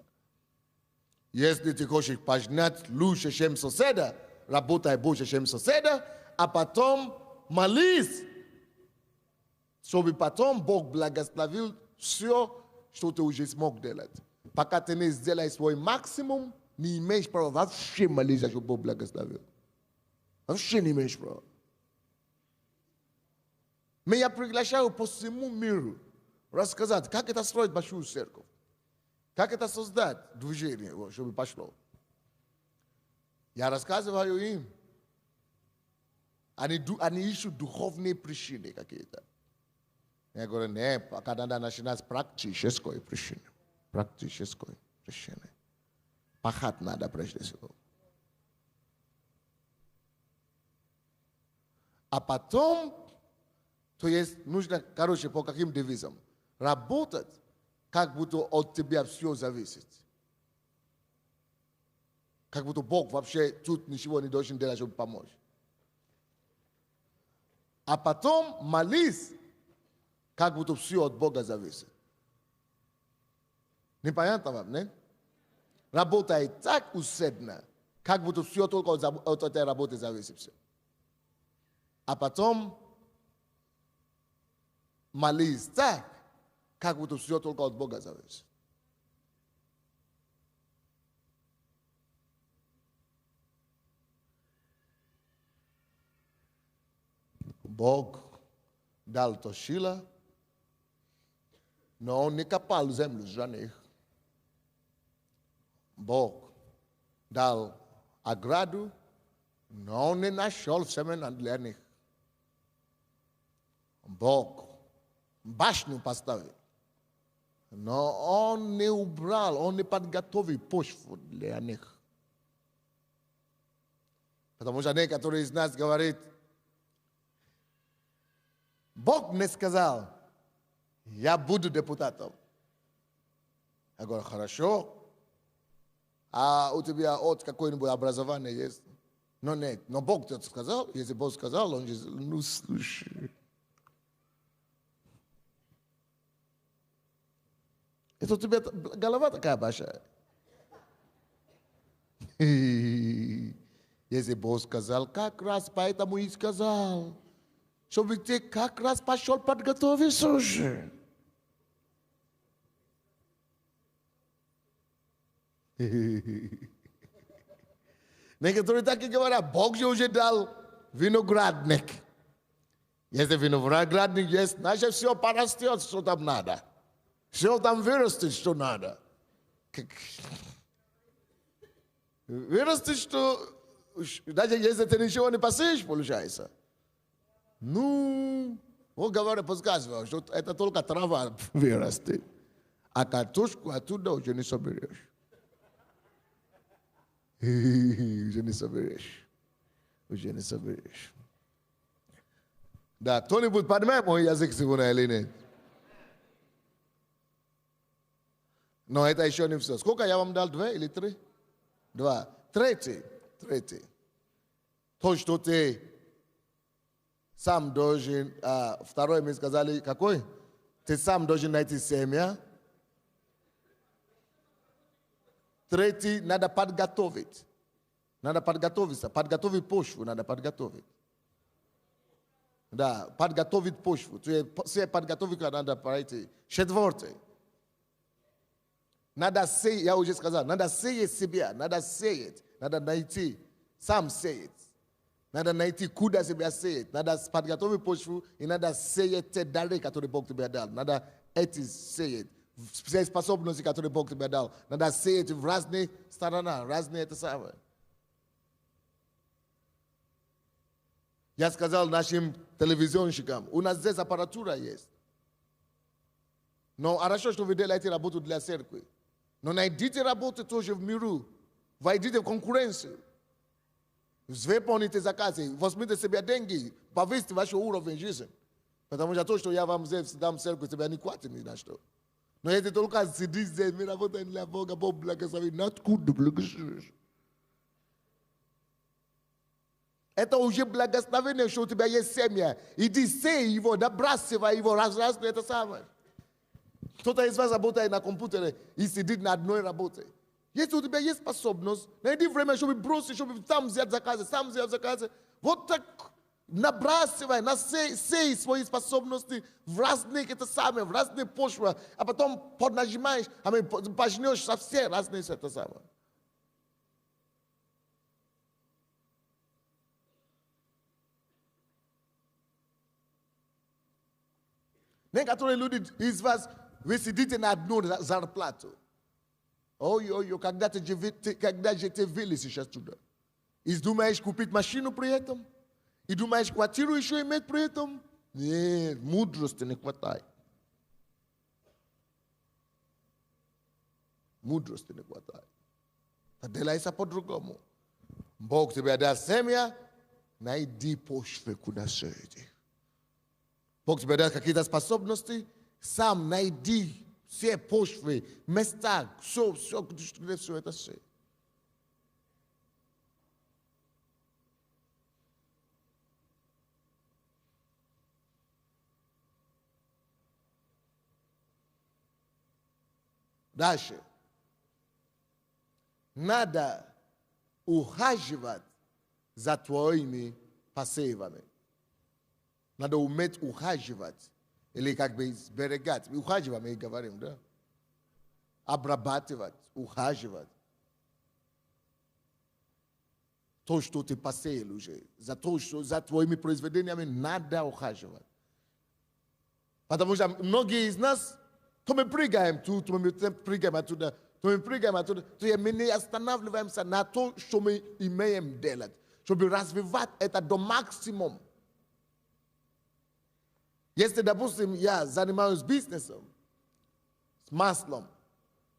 S4: Если ты хочешь пожнать лучше, чем соседа, работай больше, чем соседа, а потом молись, чтобы потом Бог благословил все, что ты уже смог делать. Пока ты не сделаешь свой максимум, не имеешь права вообще молиться, чтобы Бог благословил. Вообще не имеешь права. Но я приглашаю по всему миру рассказать, как это строить большую церковь. Как это создать движение, чтобы пошло. Я рассказываю им. Они ищут духовные причины какие-то. Я говорю, не, пока надо начинать с практической причины. Практической причины. Пахать надо прежде всего. А потом, то есть нужно, короче, по каким девизам? Работать, как будто от тебя все зависит. Как будто Бог вообще тут ничего не должен делать, чтобы помочь. А потом молись, как будто все от Бога зависит. Непонятно вам, не? Работай так усердно, как будто все только от этой работы зависит все. А потом молись так, как будто все только от Бога зависит. Бог дал Тошила, но он не копал землю за них. Бог дал ограду, но он не нашел семена для них. Бог башню поставил, но он не убрал, он не подготовил почву для них. Потому что некоторые из нас говорят, Бог мне сказал, я буду депутатом. Я говорю, хорошо. А у тебя от какое-нибудь образование есть? Но нет. Но Бог тебе сказал, если Бог сказал, он же, ну слушай. Это у тебя голова такая большая. Если Бог сказал, как раз поэтому и сказал, чтобы ты как раз пошел подготовиться уже. Некоторые так и говорят, Бог же уже дал виноградник. Если виноградник есть, значит все порастет, что там надо. Все там вырастет, что надо. Вырастет, что даже если ты ничего не посеешь, получается. Ну, он говорит, подсказывал, что это только трава вырастет. А картошку оттуда уже не соберешь. Уже не соберешь. Уже не соберешь. Да, кто-нибудь понимает мой язык сегодня или нет? Но это еще не все. Сколько я вам дал? 2 или 3? 2. Третий. То, что ты сам должен, второй мы сказали, какой? Ты сам должен найти семя. Третий, надо подготовить. Надо подготовиться. Подготовить почву, надо подготовить. Да, подготовить почву. Все подготовить надо пройти. Четвертый. Надо сеять, я уже сказал, надо сеять себя, надо сеять, надо найти, сам сеять. Надо найти, куда себя сеять. Надо подготовить почву и надо сеять те дары, которые Бог тебе дал. Надо эти сеять. Все способности, которые Бог тебе дал. Надо сеять в разные стороны, разные это самое. Я сказал нашим телевизионщикам, у нас здесь аппаратура есть. Но хорошо, что вы делаете работу для церкви. Но найдите работу тоже в миру. Войдите в конкуренцию. Выполните заказы. Возьмите себе деньги. Повысьте ваш уровень жизни. Потому что то, что я вам здесь дам в церкви, тебя не хватит ни на что. Но если только сидишь здесь, мы работаем для Бога, Бог благословит. Откуда благословишь? Это уже благословение, что у тебя есть семья. Иди сей его, набрасывай его, разрасывай это самое. Кто-то из вас работает на компьютере и сидит на одной работе. Если у тебя есть способность, найди время, чтобы бросить, чтобы там взять заказы, Вот так набрасывай, сей свои способности в разных это самое, в разные почвы, а потом поднажимаешь, пожнешь совсем разные это самое. Некоторые люди из вас, вы сидите на одну зарплату. Ой-ой-ой, когда же ты ввели сейчас туда? И думаешь купить машину при этом? И думаешь квартиру еще иметь при этом? Нет, мудрости не хватает. Мудрости не хватает. Делайся по-другому. Бог тебе даст семья, найди почву, куда сеять. Бог тебе даст какие-то способности, сам найди все почвы, места, все это все. Дальше. Надо ухаживать за твоими посевами. Надо уметь ухаживать. Или как бы сберегать. Ухаживать, мы говорим, да? Обрабатывать, ухаживать. То, что ты посеял уже. За твоими произведениями надо ухаживать. Потому что многие из нас, то мы прыгаем тут, то мы прыгаем оттуда, то мы не останавливаемся на то, что мы имеем делать. Чтобы развивать это до максимума. Если, допустим, я занимаюсь бизнесом, с маслом,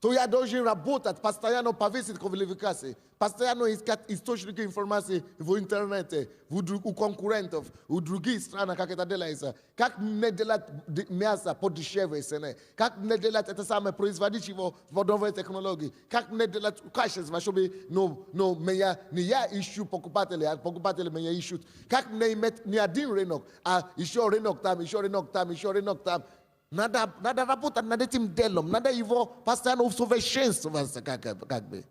S4: то я должен работать, постоянно повысить квалификации, постоянно искать источники информации в интернете, у конкурентов, у других стран, как это делается. Как мне делать мясо подешевле, как мне делать это самое, производить его в новой технологии, как мне делать качество, чтобы не я ищу покупателей, а покупатели меня ищут. Как мне иметь не один рынок, а еще рынок там, еще рынок там, еще рынок там. Надо работать над этим делом, надо его постоянно усовершенствоваться, как бы.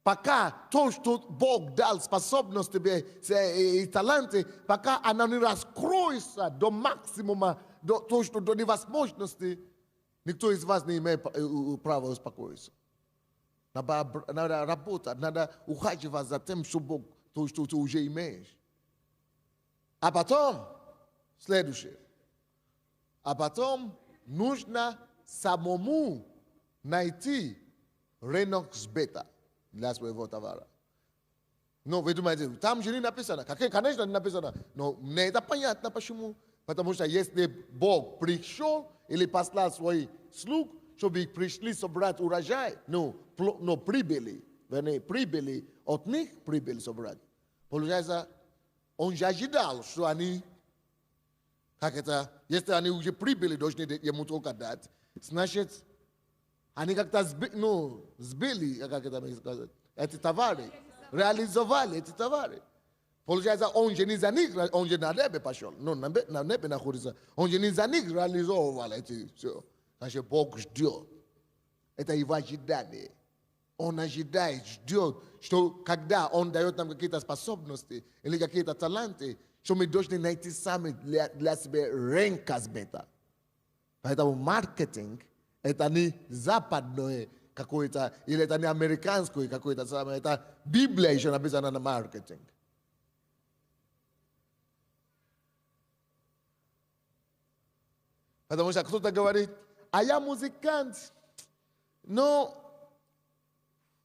S4: Пока то, что Бог дал способность тебе и таланты, пока она не раскроется до максимума, до невозможности, никто из вас не имеет права успокоиться. Надо работать, надо ухаживать за тем, что Бог, то, что ты уже имеешь. А потом, следующее. А потом нужно самому найти рынок сбыта для своего товара. Но вы думаете, там же не написано. Конечно, не написано. Но мне это понятно почему. Потому что если Бог пришел или послал своих слуг, чтобы пришли собрать урожай, но прибыли, от них прибыли собрать. Получается, он же ожидал, что они, если они уже прибыли, должны ему только дать, значит, они как-то сбили, как это можно сказать, эти товары, реализовали эти товары. Получается, он же не за них, он же на небе пошел, на небе находится, он же не за них реализовал эти все. Значит, Бог ждет. это его ожидание. Он ожидает, ждет, что когда он дает нам какие-то способности или какие-то таланты, что мы должны найти сами для себя рынок сбыта. Поэтому маркетинг – это не западное какое-то, или это не американское какое-то самое, это Библия еще написана на маркетинг. Потому что кто-то говорит, а я музыкант, но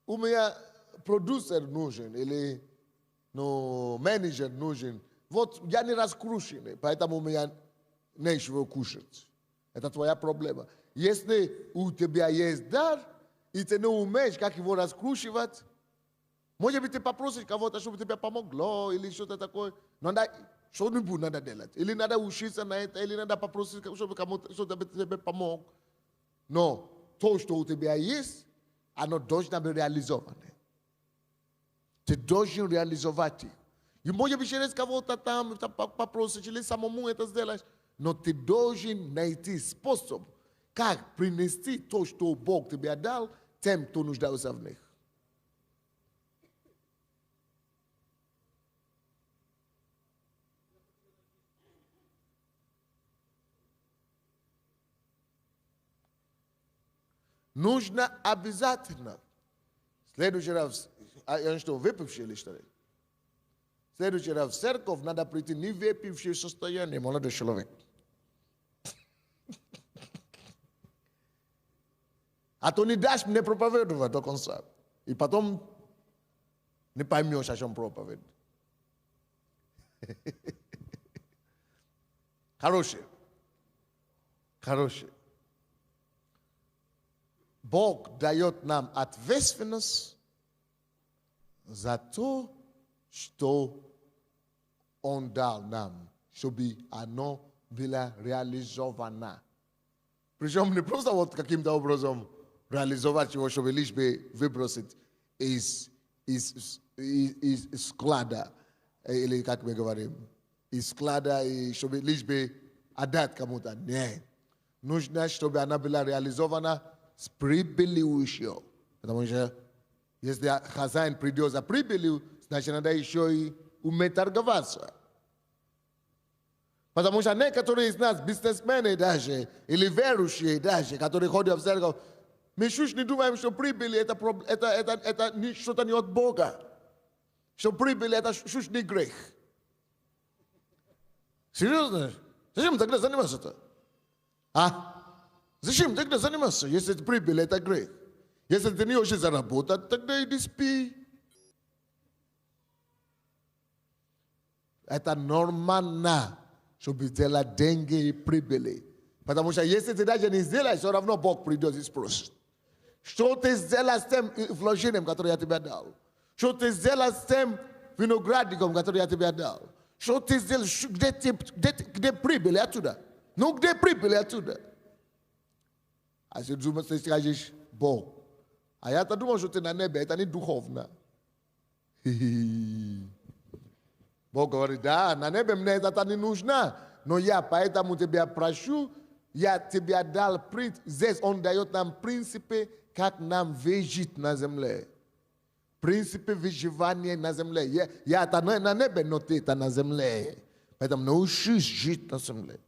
S4: у меня продюсер нужен или менеджер нужен. Вот я не раскрученный, поэтому у меня нечего кушать. Это твоя проблема. Если у тебя есть дар, и ты не умеешь, как его раскручивать, может быть, ты попросишь кого-то, чтобы тебе помогло, или что-то такое. Надо, что-нибудь надо делать. Или надо учиться на это, или надо попросить, чтобы кому-то тебе помог. Но то, что у тебя есть, оно должно быть реализовано. Ты должен реализовать. И может быть, через кого-то там попросишь, или самому это сделаешь. Но ты должен найти способ, как принести то, что Бог тебе дал, тем, кто нуждается в них. Нужно обязательно. Следующий раз, я что, выпивший или что? Следующий раз в церковь надо прийти не выпивший состояние, молодой человек. А то не дашь мне проповедовать до конца. И потом не поймешь, о чем проповедь. Хороший. Хороший. Бог дает нам ответственность за то, что Он дал нам, чтобы оно было реализовано. Причем не просто вот каким-то образом реализовать его, чтобы лишь бы выбросить из склада, или как мы говорим, из склада, и чтобы лишь бы отдать кому-то. Нет. Нужно, чтобы она была реализована с прибылью еще. Потому что если хозяин придет за прибылью, значит, надо еще и уметь торговаться. Потому что некоторые из нас, бизнесмены даже, или верующие даже, которые ходят в церковь, мы чуть не думаем, что прибыль это что-то не от Бога. Что прибыль это чуть не грех. Серьезно? Зачем тогда заниматься-то? А? Зачем тогда заниматься, если прибыль это грех? Если ты не хочешь заработать, тогда иди спи. Это нормально, чтобы делать деньги и прибыли. Потому что если ты даже не сделаешь, все равно Бог придет и спросит. Что ты сделал с тем вложением, которое я тебе дал? Что ты сделал с тем виноградником, который я тебе дал? Что ты сделал? Где прибыль оттуда? Ну, где прибыль оттуда? А если ты скажешь, Бог, а я-то думал, что ты на небе, это не духовно. Бог говорит, да, на небе мне это не нужно, но я поэтому тебя прошу, я тебе дал, здесь он дает нам принципы, как нам выжить на земле. Принципы выживания на земле. Я это на небе, но ты это на земле. Поэтому научись жить на земле.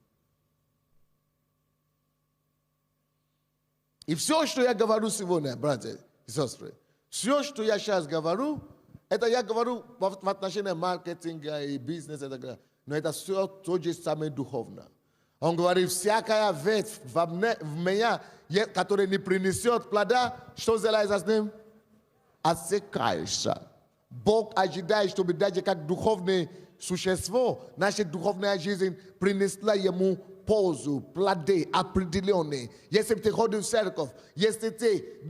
S4: И все, что я говорю сегодня, братья и сестры, все, что я сейчас говорю, это я говорю в отношении маркетинга и бизнеса, но это все то же самое духовно. Он говорит, всякая ветвь в меня, которая не принесет плода, что сделается с ним? Отсекаешься. Бог ожидает, чтобы даже как духовное существо, наша духовная жизнь принесла ему пользу, плоды определенные. Если ты ходишь в церковь, если ты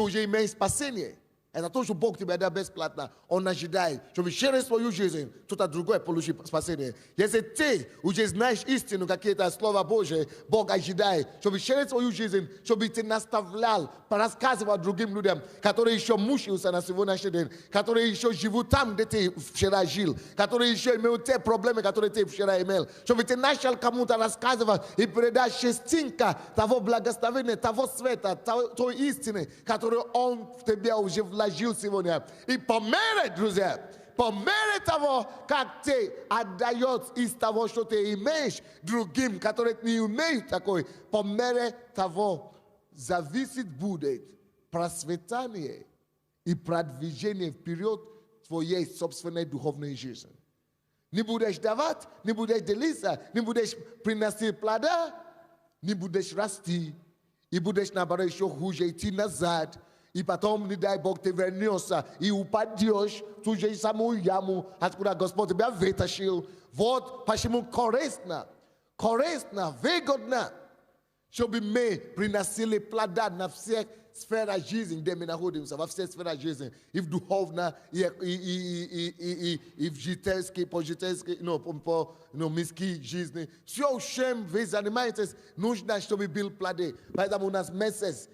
S4: уже имеешь спасение, Это тоже Бог тебе дает бесплатно. Он ожидает, чтобы через свою жизнь кто-то другой получил спасение. Если ты уже знаешь истину, какие-то слова Божьи, Бог ожидает, чтобы через свою жизнь, чтобы ты наставлял, рассказывал другим людям, которые еще мучаются на сегодняшний день, которые еще живут там, где ты вчера жил, которые еще имеют те проблемы, которые ты вчера имел, чтобы ты начал кому-то рассказывать и передать частинка того благословения, того света, той истины, которую Он в тебя уже вложил сегодня. И по мере, друзья, по мере того, как ты отдаешь из того, что ты имеешь, другим, которые не имеют такой, по мере того зависит будет процветание и продвижение вперед твоей собственной духовной жизни. Не будешь давать, не будешь делиться, не будешь приносить плода, не будешь расти, и будешь, наоборот, еще хуже идти назад, и потом, не дай Бог, ты вернешься и упадешь в ту же самую яму, откуда Господь тебя вытащил. Вот почему корыстно, выгодно, чтобы мы приносили плода на всех сферах жизни, где мы находимся, во всех сферах жизни, и в духовно, и в житейской, по мирской жизни. Все, чем вы занимаетесь, нужно, чтобы был плоды. Поэтому у нас месяц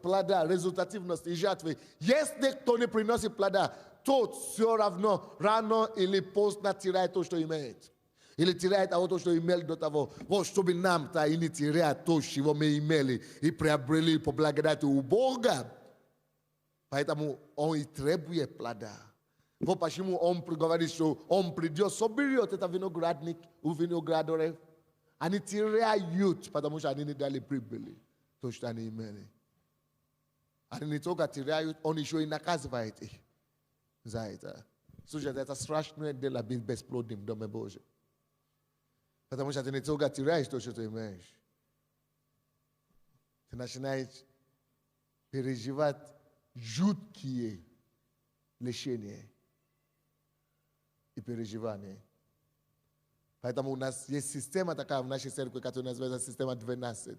S4: плода, результативности и жатвы. Если кто не приносит плода, тот все равно рано или поздно теряет то, что имеет. Или теряет то, что имел до того. Вот чтобы нам-то и не терять то, чего мы имели и приобрели по благодати у Бога. Поэтому Он и требует плода. Вот почему Он говорит, что Он придет, соберет это виноградник у виноградарев. Они теряют, потому что они не дали прибыли. То, что они имели. Они не только теряют, Он еще и наказывает их за это. Слушайте, это страшное дело бесплодным в Доме Божьем. Потому что ты не только теряешь то, что ты имеешь. Ты начинаешь переживать жуткие лишения и переживания. Поэтому у нас есть система такая в нашей церкви, которая называется система 12.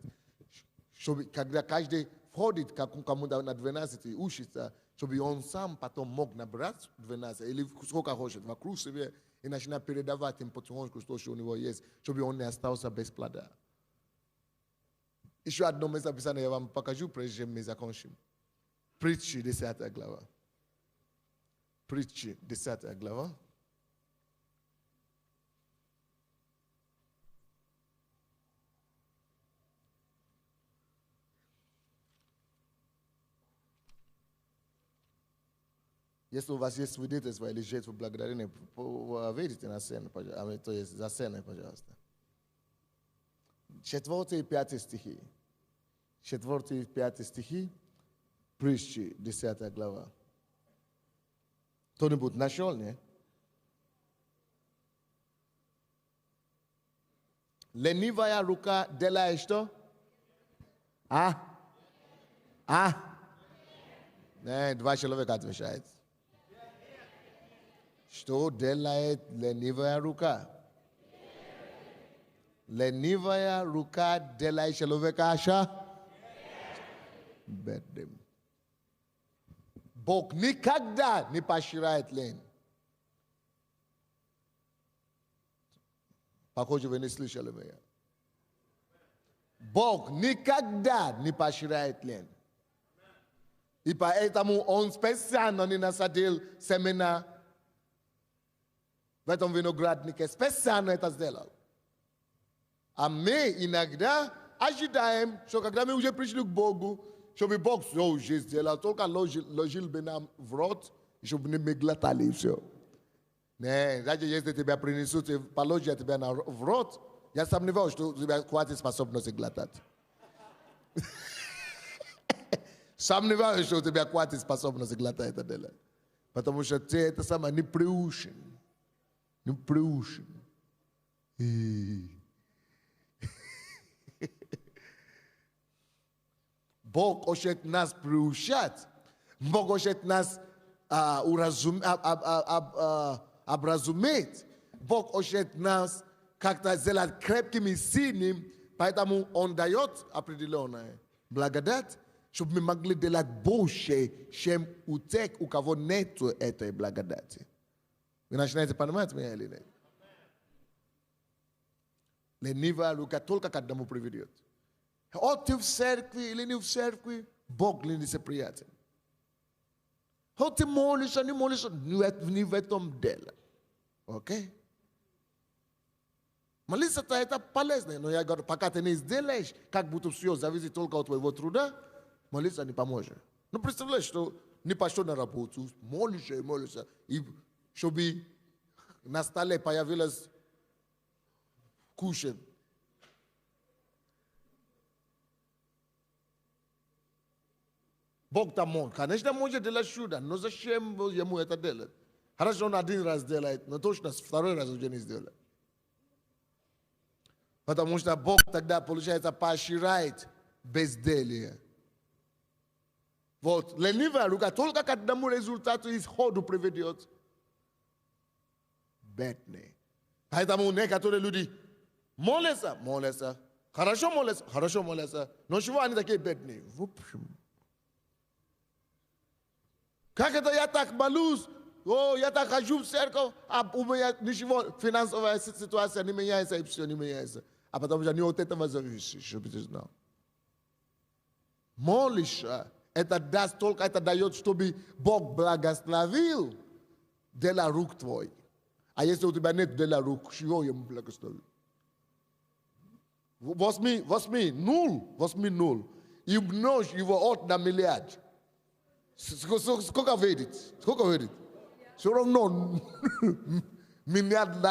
S4: Когда каждый входит кому-то на 12 и учится, чтобы он сам потом мог набрать 12 или сколько хочет вокруг себя и начинать передавать им потихоньку то, что у него есть, чтобы он не остался без плода. Еще одно место Писания я вам покажу, прежде чем мы закончим. Притчи, 10 глава. Притчи, 10 глава. Если у вас есть свидетельство или жертва благодарения, выйдите на сцену, то есть за сценой, пожалуйста. 4 и 5 стихи. 4 и 5 стихи, Притчи, 10 глава. Кто-нибудь нашел, не? Ленивая рука делает что? Два человека отвечают. Что делает ленивая рука? Ленивая рука делает человека бедным. Бог никогда не поощряет лень. Похоже, вы не слышали меня. Бог никогда не поощряет лень. И поэтому Он специально не насадил семена в этом винограднике. Специально это сделал. А мы иногда ожидаем, что когда мы уже пришли к Богу, чтобы Бог все уже сделал, только ложил бы нам в рот, чтобы не мы глотали все. Не, даже если тебя принесут, положат тебя в рот, я сомневаюсь, что у тебя хватит способности глотать. Сомневаюсь, что у тебя хватит способности глотать это дело. Потому что ты это самое не приучен. Не приучен. Бог хочет нас приучать. Бог хочет нас образуметь. Бог хочет нас как-то сделать крепкими и сильными. Поэтому Он дает определенную благодать, чтобы мы могли делать больше, чем у тех, у кого нет этой благодати. Вы начинаете понимать меня или нет? Ленивая рука только к одному приведет. От ты в церкви или не в церкви, Бог лицеприятен. От ты молишься, не молишься, не в этом дело. Окей? Молиться-то это полезно, но я говорю, пока ты не сделаешь, как будто все зависит только от твоего труда, молиться не поможет. Ну, представляешь, что не пошел на работу, молишься, и чтобы на столе появилось кушать. Бог там может. Конечно, может делать чудо, но зачем ему это делать? Хорошо, он один раз делает, но точно второй раз уже не сделает. Потому что Бог тогда, получается, поощряет безделие. Вот, ленивая рука только к одному результату исходу приведет. Бедный. Поэтому некоторые люди молятся, хорошо молятся, но чего они такие бедные? В общем. Как это я так молюсь? Я так хожу в церковь, а у меня ничего, финансовая ситуация не меняется, и все не меняется. А потому что не от этого зависит, чтобы ты знал. Молишься, это даст только, это дает, чтобы Бог благословил дело рук твоих. А если у тебя нет дела рук, чего ему благословил? Возьми ноль и умножь его от на миллиард. Сколько выйдет? Все равно миллиард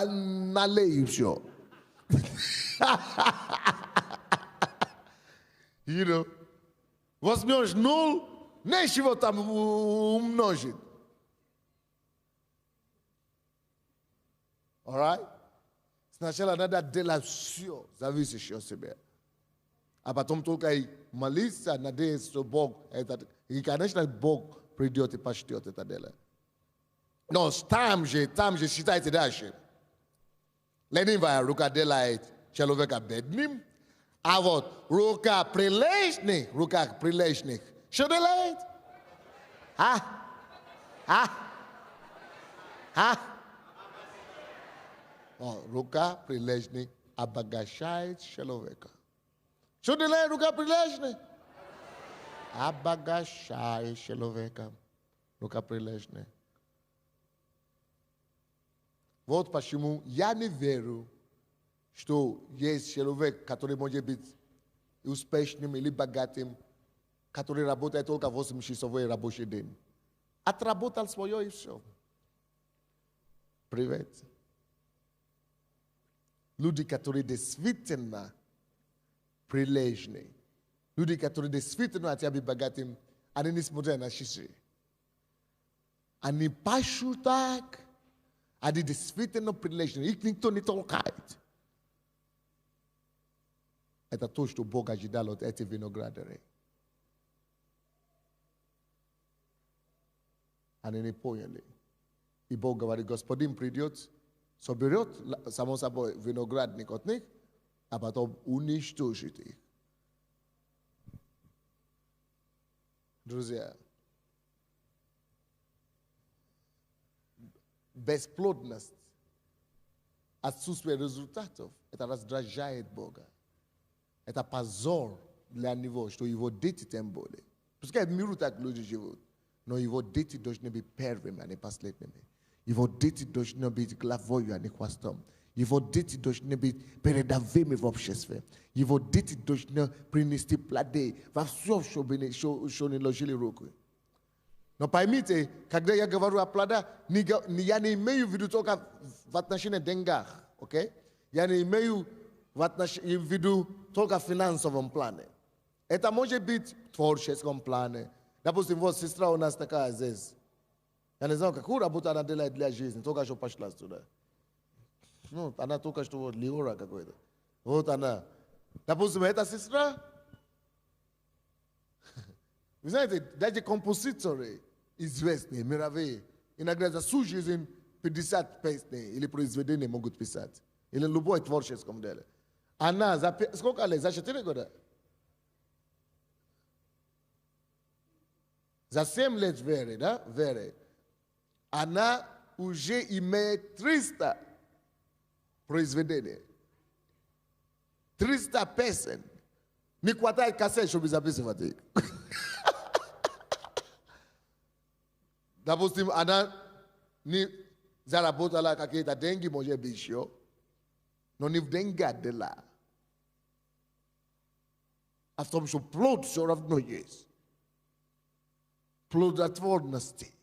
S4: налей и все. You know? Возьмешь ноль, нечего там умножить. All right? Сначала надо делать все, зависящее от себя. А потом только и молиться, надеяться, что Бог это... И, конечно, Бог придет и почтет это дело. Но там же считайте дальше. Ленивая рука делает человека бедным, а вот рука прилежных, что делает? Рука прилежных обогащает человека. Что делает рука прилежных? Обогащает человека. Рука прилежная. Вот почему я не верю, что есть человек, который может быть успешным или богатым, который работает только 8-часовой рабочий день. Отработал свое и все. Привет. Люди, которые действительно прилежные, люди, которые действительно хотят быть богатым, они не смотрят на часы. Они пашут так, они действительно прилежные. Их никто не толкает. Это то, что Бог ожидал от этой виноградарей. Они не поняли. И Бог говорит, господин придет, соберет, само собой, виноградник от них, а потом уничтожит их. Друзья, бесплодность, отсутствие результатов, это раздражает Бога. Это позор для Него, что Его дети тем более. Пускай в миру так люди живут, но Его дети должны быть первыми, а не последними. Его дети должны быть главой, а не хвостом. Его дети должны быть передовыми в обществе. Его дети должны принести плоды во всем, что не ложили руку. Но поймите, когда я говорю о плодах, я не имею в виду только в отношении денег, окей? Я не имею в виду только в финансовом плане. Это может быть в творческом плане. Допустим, вот сестра у нас такая здесь. Я не знаю, какую работу она делает для жизни, только что пошла туда. Ну, она только что вот Леора какой-то. Вот она. Допустим, эта сестра, вы знаете, даже композиторы известные, мировые, иногда за всю жизнь 50 песни или произведения могут писать. Или любое творческом деле. Она, сколько лет? За 4 года? Затем лет веры, да, веры, она уже имеет 300 произведений. 300 песен. Не хватает кассет, чтобы записывать их. Допустим, она не заработала какие-то деньги, может быть, еще, но не в деньгах дела. А в том, что плод все равно есть. Плодотворности.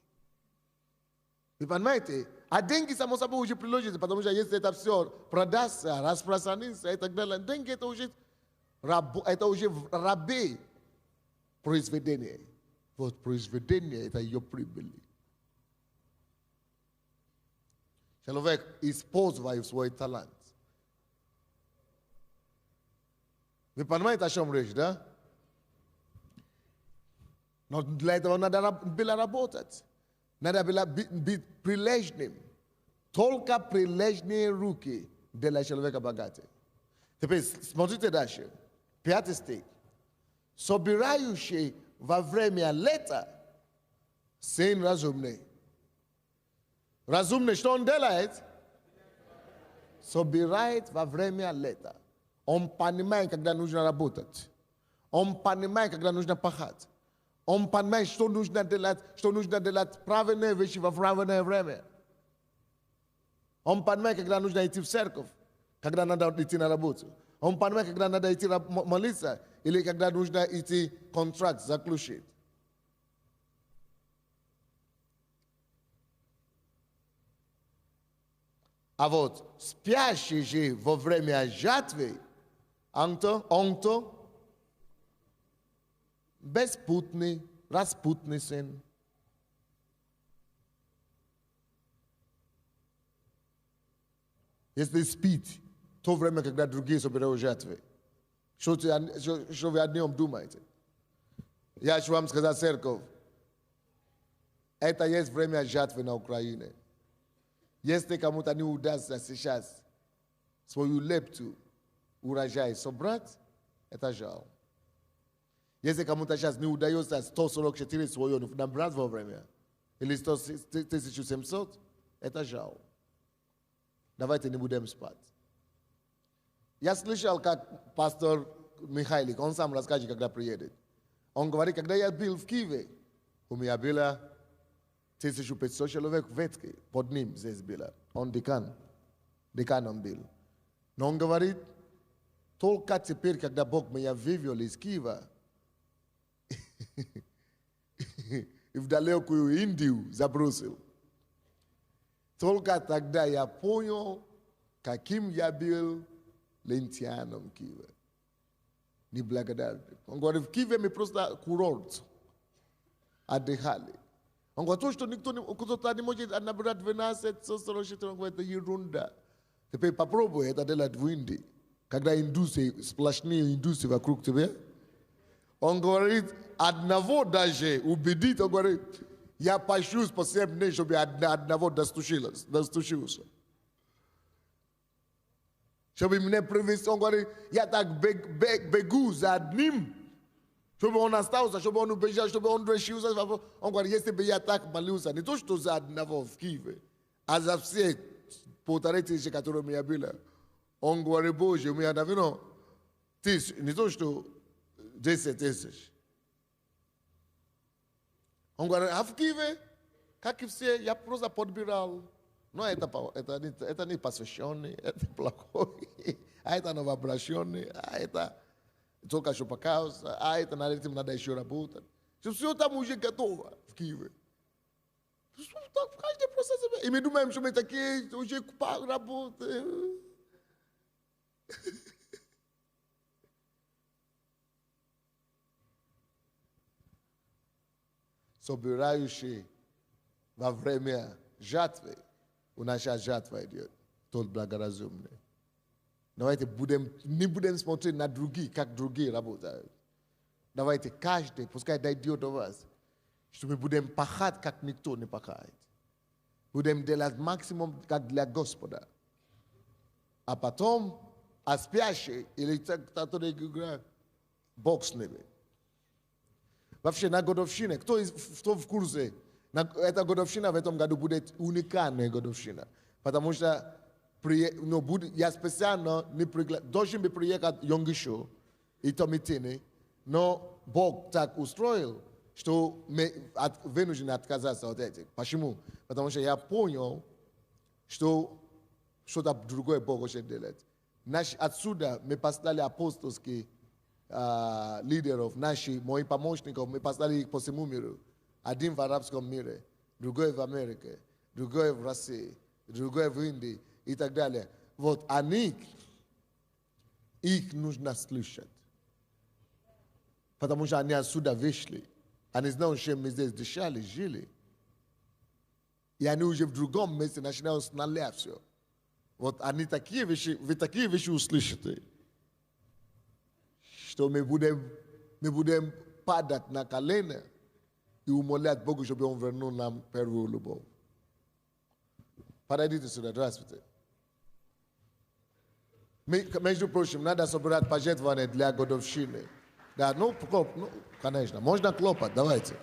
S4: Вы понимаете? А деньги, само собой, уже приложатся, потому что если это все продастся, распространится и так далее, деньги это уже рабы произведения. Вот произведение это ее прибыль. Человек использует свой талант. Вы понимаете, о чем речь, да? Но для этого надо было работать. Надо было быть прилежным. Только прилежные руки для человека богатый. Теперь смотрите дальше. 5 стих. Собирающий во время лета сын разумный. Разумный, что он делает? Собирает во время лета. Он понимает, когда нужно работать. Он понимает, когда нужно пахать. Он понимает, что нужно делать правильные вещи во правильное время. Он понимает, когда нужно идти в церковь, когда надо идти на работу. Он понимает, когда надо идти молиться, или когда нужно идти контракт заключить. А вот спящий же во время жатвы, он-то беспутный, распутный сын. Если спит, то время, когда другие собирают жатвы, что вы о нем думаете? Я хочу вам сказать, церковь, это есть время жатвы на Украине. Если кому-то не удастся сейчас свою лепту урожай собрать, это жаль. Если кому-то сейчас не удается 144 свое набрать во время, или 1700, это жаль. Давайте не будем спать. Я слышал, как пастор Михайлик, он сам расскажет, когда приедет. Он говорит, когда я был в Киеве, у меня было 1500 человек в ветке, под ним здесь было. Он деканом был. Но он говорит, только теперь, когда Бог меня вывел из Киева, и в далекую Индию забросил. Только тогда я понял, каким я был лентяном Киева. Неблагодарным. Он говорит, в Киеве мы просто курорт отдыхали. Он говорит, то, что кто-то не может набрать 12, он говорит, это ерунда. Теперь попробуй это делать в Индии. Когда индусы, сплошные индусы вокруг тебя, он говорит, одного даже убедить, он говорит, я пощусь по 7 дней, чтобы одного достучился. Чтобы мне привести, он говорит, я так бегу за одним, чтобы он остался, чтобы он убежал, чтобы он решился. Он говорит, если бы я так молился, не то, что за одного в Киеве, а за все 1500, которые у меня было. Он говорит, Боже, у меня, не то, что 10 тысяч. Он говорит, а в Киеве, как и все, я просто подбирал. Но это не посвященный, это плохой, а это новообращенный, а это только что показывается, а это над этим надо еще работать. Все там уже готово в Киеве. В каждый процесс. И мы думаем, что мы такие уже работаем. Собирающий во время жатвы, у нас сейчас жатва идет, тот благоразумный. Давайте не будем смотреть на других, как другие работают. Давайте каждый, пускай дойдет до вас, что мы будем пахать, как никто не пахает. Будем делать максимум, как для Господа. А потом, а спящий, или те, которые играют, Бог с ними. Вообще на годовщине, кто в курсе? Эта годовщина в этом году будет уникальная годовщина. Потому что я специально не должен бы приехать Йонгишу и Томитини, но Бог так устроил, что мы вынуждены отказаться от этих. Почему? Потому что я понял, что что-то другое Бог хочет делать. Отсюда мы послали апостольских лидеров, моих помощников, мы послали их по всему миру. Один в арабском мире, другой в Америке, другой в России, другой в Индии и так далее. Вот их нужно слышать. Потому что они отсюда вышли. Они знают, что мы здесь дышали, жили. И они уже в другом месте начинают сналять все. Вот они вы такие вещи услышите, что мы будем падать на колено и умолять Бога, чтобы Он вернул нам первую любовь. Подойдите сюда, здравствуйте. Между прочим, надо собирать пожертвования для годовщины. Да, конечно, можно хлопать, давайте.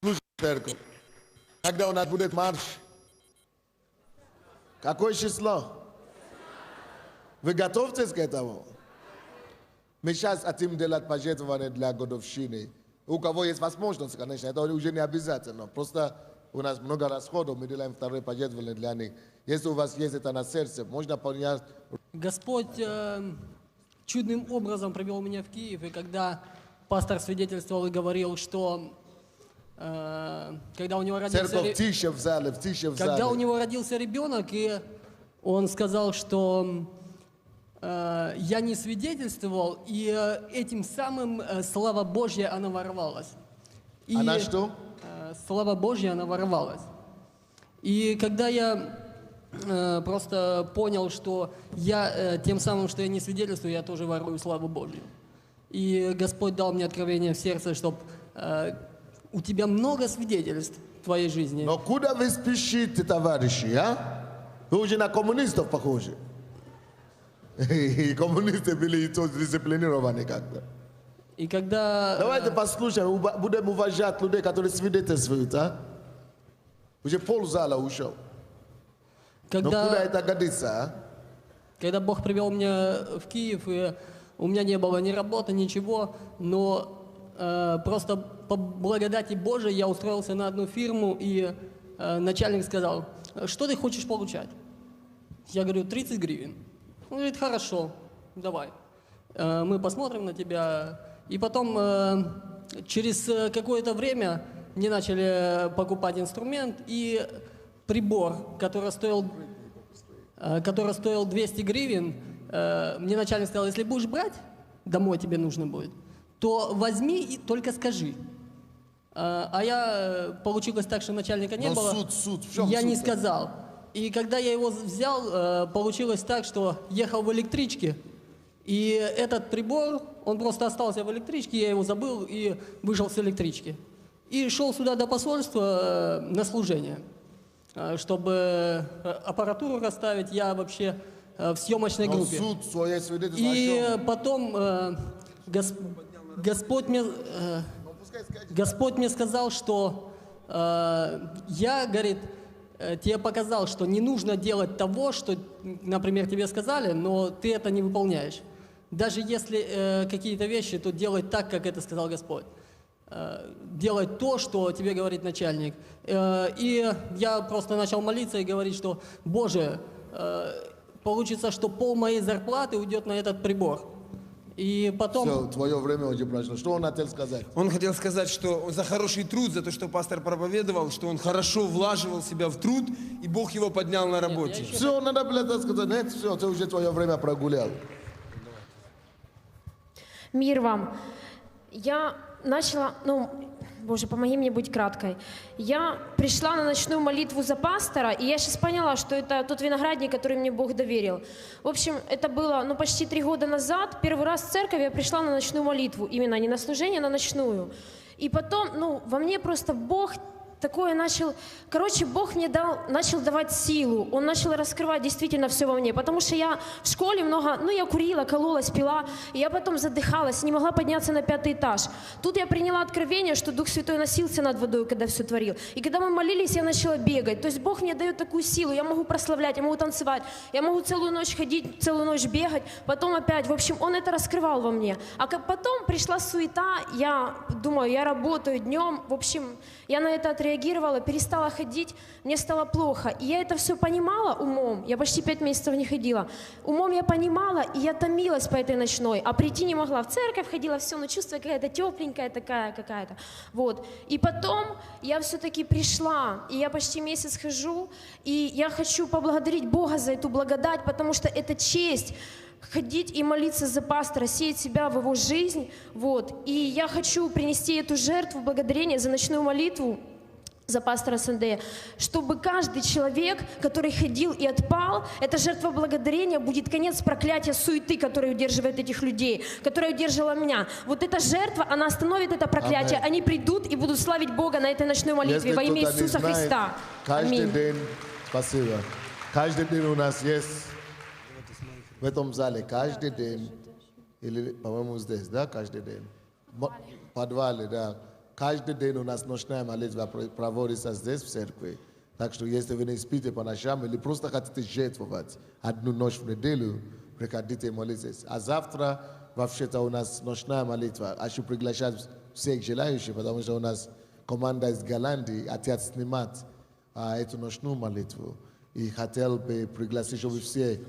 S4: Слушайте, церковь, когда у нас будет марш? Какое число? Вы готовьтесь к этому? Мы сейчас хотим делать пожертвования для годовщины. У кого есть возможность, конечно, это уже не обязательно. Просто у нас много расходов, мы делаем второе пожертвование для них. Если у вас есть это на сердце, можно понять.
S7: Господь чудным образом привел меня в Киев, и когда пастор свидетельствовал и говорил, что когда у него родился...
S4: Церковь тише в зале, тише в зале.
S7: Когда у него родился ребенок, и он сказал, что я не свидетельствовал, и этим самым слава Божья, она ворвалась. И,
S4: она что?
S7: Слава Божья, она ворвалась. И когда я просто понял, что я тем самым, что я не свидетельствую, я тоже ворую славу Божью. И Господь дал мне откровение в сердце, чтобы у тебя много свидетельств в твоей жизни.
S4: Но куда вы спешите, товарищи, а? Вы уже на коммунистов похожи. И коммунисты были и тоже дисциплинированы как-то.
S7: И когда...
S4: Давайте послушаем, будем уважать людей, которые свидетельствуют, а? Уже ползала ушел. Но куда это годится, а?
S7: Когда Бог привел меня в Киев, и у меня не было ни работы, ничего, но просто по благодати Божией я устроился на одну фирму, и начальник сказал, что ты хочешь получать? Я говорю, 30 гривен. Он говорит, хорошо, давай. Мы посмотрим на тебя. И потом через какое-то время мне начали покупать инструмент, и прибор, который стоил 200 гривен, мне начальник сказал, если будешь брать, домой тебе нужно будет, то возьми и только скажи. А я, получилось так, что начальника не было,
S4: суд, в чем
S7: я
S4: суд-то?
S7: не сказал. И когда я его взял, получилось так, что ехал в электричке, и этот прибор, он просто остался в электричке, я его забыл и вышел с электрички. И шел сюда до посольства на служение, чтобы аппаратуру расставить, я вообще в съемочной группе.
S4: Суд свое свидетельство.
S7: И потом Господь мне сказал, что я, говорит, тебе показал, что не нужно делать того, что, например, тебе сказали, но ты это не выполняешь. Даже если какие-то вещи, то делать так, как это сказал Господь. Делать то, что тебе говорит начальник. И я просто начал молиться и говорить, что, Боже, получится, что пол моей зарплаты уйдет на этот прибор. И потом...
S4: Все, твое время уже прошло. Что он хотел сказать?
S8: Он хотел сказать, что за хороший труд, за то, что пастор проповедовал, что он хорошо влаживал себя в труд, и Бог его поднял на работе.
S4: Все, надо было так сказать. Нет, все, ты уже твое время прогулял.
S9: Мир вам. Я начала, Боже, помоги мне быть краткой. Я пришла на ночную молитву за пастора, и я сейчас поняла, что это тот виноградник, который мне Бог доверил. В общем, это было почти 3 года назад. Первый раз в церковь я пришла на ночную молитву. Именно не на служение, а на ночную. И потом, во мне просто Бог такое начал... Короче, Бог мне начал давать силу. Он начал раскрывать действительно все во мне. Потому что я в школе я курила, кололась, пила. И я потом задыхалась, не могла подняться на 5-й этаж. Тут я приняла откровение, что Дух Святой носился над водой, когда все творил. И когда мы молились, я начала бегать. То есть Бог мне дает такую силу. Я могу прославлять, я могу танцевать, я могу целую ночь ходить, целую ночь бегать. Потом опять, в общем, Он это раскрывал во мне. А потом пришла суета, я думаю, я работаю днем. В общем, я на это отреагировала, перестала ходить, мне стало плохо. И я это все понимала умом, я почти 5 месяцев не ходила. Умом я понимала, и я томилась по этой ночной, а прийти не могла. В церковь ходила, все, но чувство какая-то тепленькая такая какая-то. Вот. И потом я все-таки пришла, и я почти месяц хожу, и я хочу поблагодарить Бога за эту благодать, потому что это честь. Ходить и молиться за пастора, сеять себя в его жизнь. Вот. И я хочу принести эту жертву благодарения за ночную молитву за пастора Сандея, чтобы каждый человек, который ходил и отпал, эта жертва благодарения будет конец проклятия суеты, которая удерживает этих людей, которая удерживала меня. Вот эта жертва, она остановит это проклятие. Они придут и будут славить Бога на этой ночной молитве во имя Иисуса Христа.
S4: Каждый
S9: Аминь.
S4: день, спасибо. Каждый день у нас есть в этом зале, каждый день, или, по-моему, здесь, да, каждый день, в подвале, да, каждый день у нас ночная молитва проводится здесь, в церкви. Так что, если вы не спите по ночам или просто хотите жертвовать одну ночь в неделю, приходите и молитесь. А завтра, вообще-то, у нас ночная молитва. Хочу приглашать всех желающих, потому что у нас команда из Голландии хотят снимать эту ночную молитву. И хотел бы пригласить, чтобы все,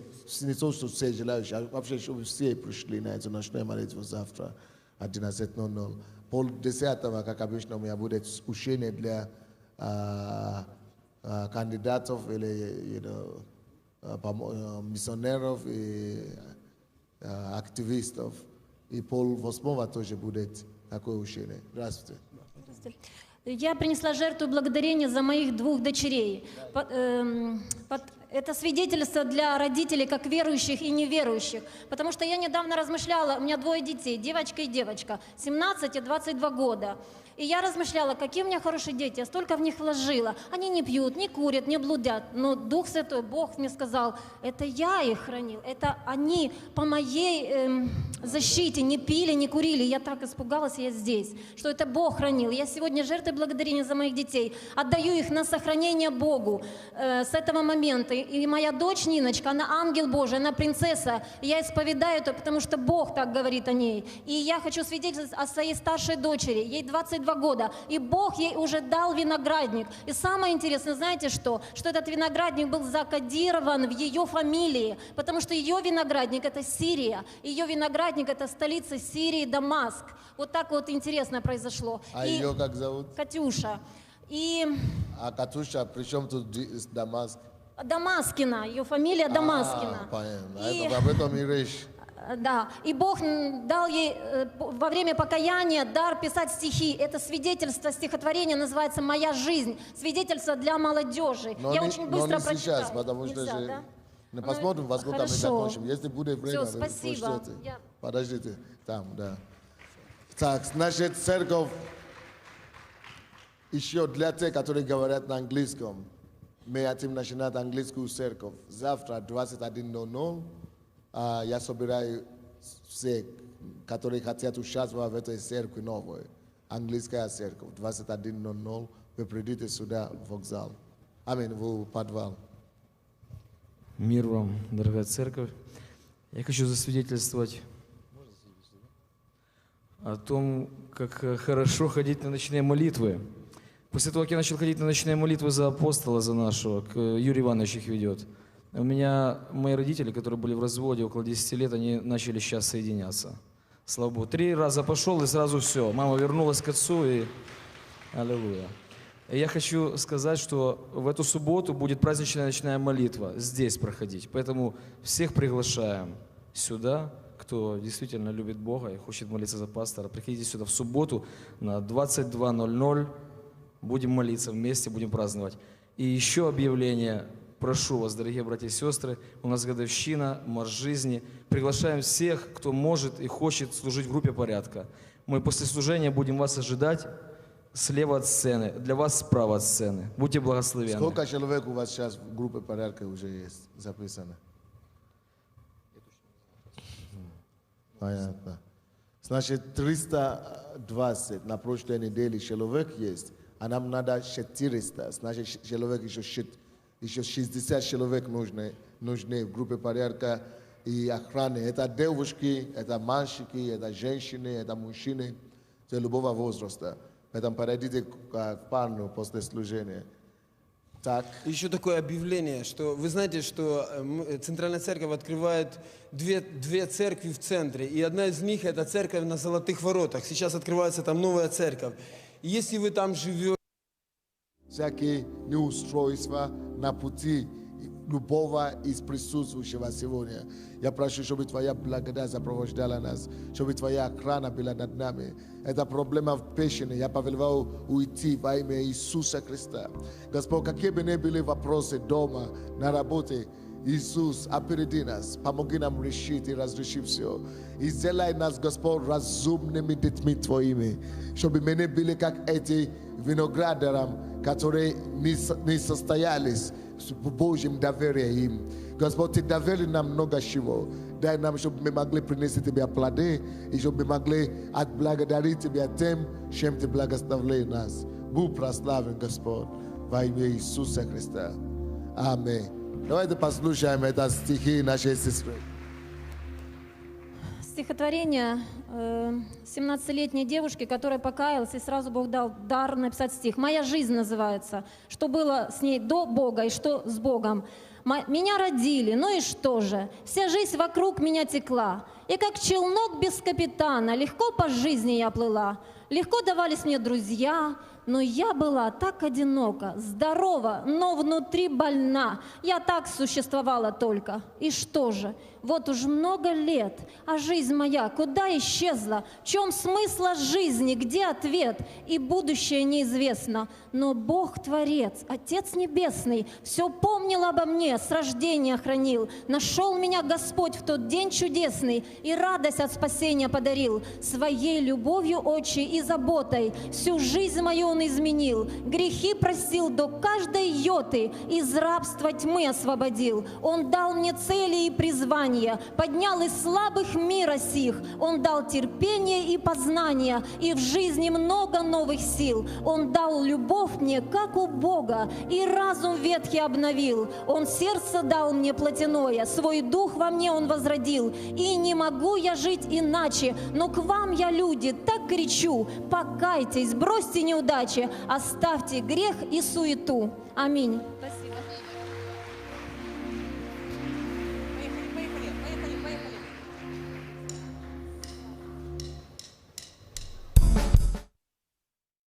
S4: не то, что все желающие, а вообще, чтобы все пришли на эту ночную молитву завтра 11:00. 9:30, как обычно, у меня будет учение для кандидатов или миссионеров и активистов. И 7:30 тоже будет такое учение. Здравствуйте.
S10: Я принесла жертву благодарения за моих 2 дочерей. Это свидетельство для родителей, как верующих и неверующих. Потому что я недавно размышляла, у меня 2 детей, девочка и девочка, 17 и 22 года. И я размышляла, какие у меня хорошие дети, я столько в них вложила. Они не пьют, не курят, не блудят. Но Дух Святой, Бог мне сказал, это я их хранил. Это они по моей защите не пили, не курили. Я так испугалась, я здесь, что это Бог хранил. Я сегодня жертвой благодарения за моих детей. Отдаю их на сохранение Богу с этого момента. И моя дочь Ниночка, она ангел Божий, она принцесса. И я исповедаю это, потому что Бог так говорит о ней. И я хочу свидетельствовать о своей старшей дочери. Ей 22 года. И Бог ей уже дал виноградник. И самое интересное, знаете что? Что этот виноградник был закодирован в ее фамилии. Потому что ее виноградник – это Сирия. Ее виноградник – это столица Сирии, Дамаск. Вот так вот интересно произошло.
S4: А ее как зовут?
S10: Катюша.
S4: А Катюша, при чем тут Дамаск?
S10: Дамаскина, ее фамилия Дамаскина.
S4: Понятно. Об этом и речь.
S10: Да, и Бог дал ей во время покаяния дар писать стихи. Это свидетельство, стихотворение называется «Моя жизнь», свидетельство для молодежи. Я очень быстро прочитаю.
S4: Сейчас, потому что же... Посмотрим, во сколько мы закончим. Если будет время,
S10: все, спасибо.
S4: Подождите, там, да. Так, значит, церковь, еще для тех, которые говорят на английском, мы хотим начинать английскую церковь. Завтра, 21:00, я собираю всех, которые хотят участвовать в этой церкви новой. Английская церковь, 21:00. Вы придите сюда, в вокзал. В подвал.
S11: Мир вам, дорогая церковь. Я хочу засвидетельствовать о том, как хорошо ходить на ночные молитвы. После того, как я начал ходить на ночные молитвы за апостола, за нашего, Юрий Иванович их ведет, у меня мои родители, которые были в разводе около 10 лет, они начали сейчас соединяться. Слава Богу. 3 раза пошел, и сразу все. Мама вернулась к отцу, и аллилуйя. И я хочу сказать, что в эту субботу будет праздничная ночная молитва здесь проходить. Поэтому всех приглашаем сюда, кто действительно любит Бога и хочет молиться за пастора. Приходите сюда в субботу на 22:00. Будем молиться вместе, будем праздновать. И еще объявление. Прошу вас, дорогие братья и сестры, у нас годовщина, марш жизни. Приглашаем всех, кто может и хочет служить в группе порядка. Мы после служения будем вас ожидать слева от сцены, для вас справа от сцены. Будьте благословенны.
S4: Сколько человек у вас сейчас в группе порядка уже есть записано? Понятно. Значит, 320 на прошлой неделе человек есть, а нам надо 400. Значит, человек еще 60 человек нужны в группе порядка и охраны. Это девушки, это мальчики, это женщины, это мужчины, это любого возраста. Поэтому подойдите к парню после служения. Так.
S8: Еще такое объявление, что вы знаете, что Центральная Церковь открывает две церкви в центре, и одна из них это церковь на Золотых Воротах. Сейчас открывается там новая церковь. И если вы там живете,
S4: всякие неустройства на пути любого из присутствующего сегодня. Я прошу, чтобы Твоя благодать сопровождала нас, чтобы Твоя охрана была над нами. Это проблема в печени. Я повелеваю уйти во имя Иисуса Христа. Господь, какие бы ни были вопросы дома, на работе, Иисус, опереди нас, помоги нам решить и разрешить все. И сделай нас, Господь, разумными детьми Твоими, чтобы мы не были как эти виноградарям, которые не состоялись в Божьем доверии им. Господь, Ты доверил нам много чего. Дай нам, чтобы мы могли принести Тебе плоды, и чтобы мы могли отблагодарить Тебя тем, чем Ты благословил нас. Будь прославлен, Господь, во имя Иисуса Христа. Аминь. Давайте послушаем это стихи нашей сестры.
S10: Стихотворение 17-летней девушки, которая покаялась, и сразу Бог дал дар написать стих. «Моя жизнь» называется. Что было с ней до Бога и что с Богом. «Меня родили, ну и что же? Вся жизнь вокруг меня текла. И как челнок без капитана, легко по жизни я плыла. Легко давались мне друзья, но я была так одинока, здорова, но внутри больна. Я так существовала только. И что же? Вот уж много лет, а жизнь моя куда исчезла? В чем смысл жизни? Где ответ? И будущее неизвестно. Но Бог Творец, Отец Небесный, все помнил обо мне, с рождения хранил. Нашел меня Господь в тот день чудесный и радость от спасения подарил. Своей любовью, Отче, и заботой всю жизнь мою Он изменил. Грехи простил до каждой йоты, из рабства тьмы освободил. Он дал мне цели и призвания, поднял из слабых мира сих. Он дал терпение и познание, и в жизни много новых сил. Он дал любовь мне, как у Бога, и разум ветхий обновил. Он сердце дал мне плотяное, свой дух во мне Он возродил. И не могу я жить иначе, но к вам я, люди, так кричу: покайтесь, бросьте неудачи, оставьте грех и суету. Аминь. Спасибо.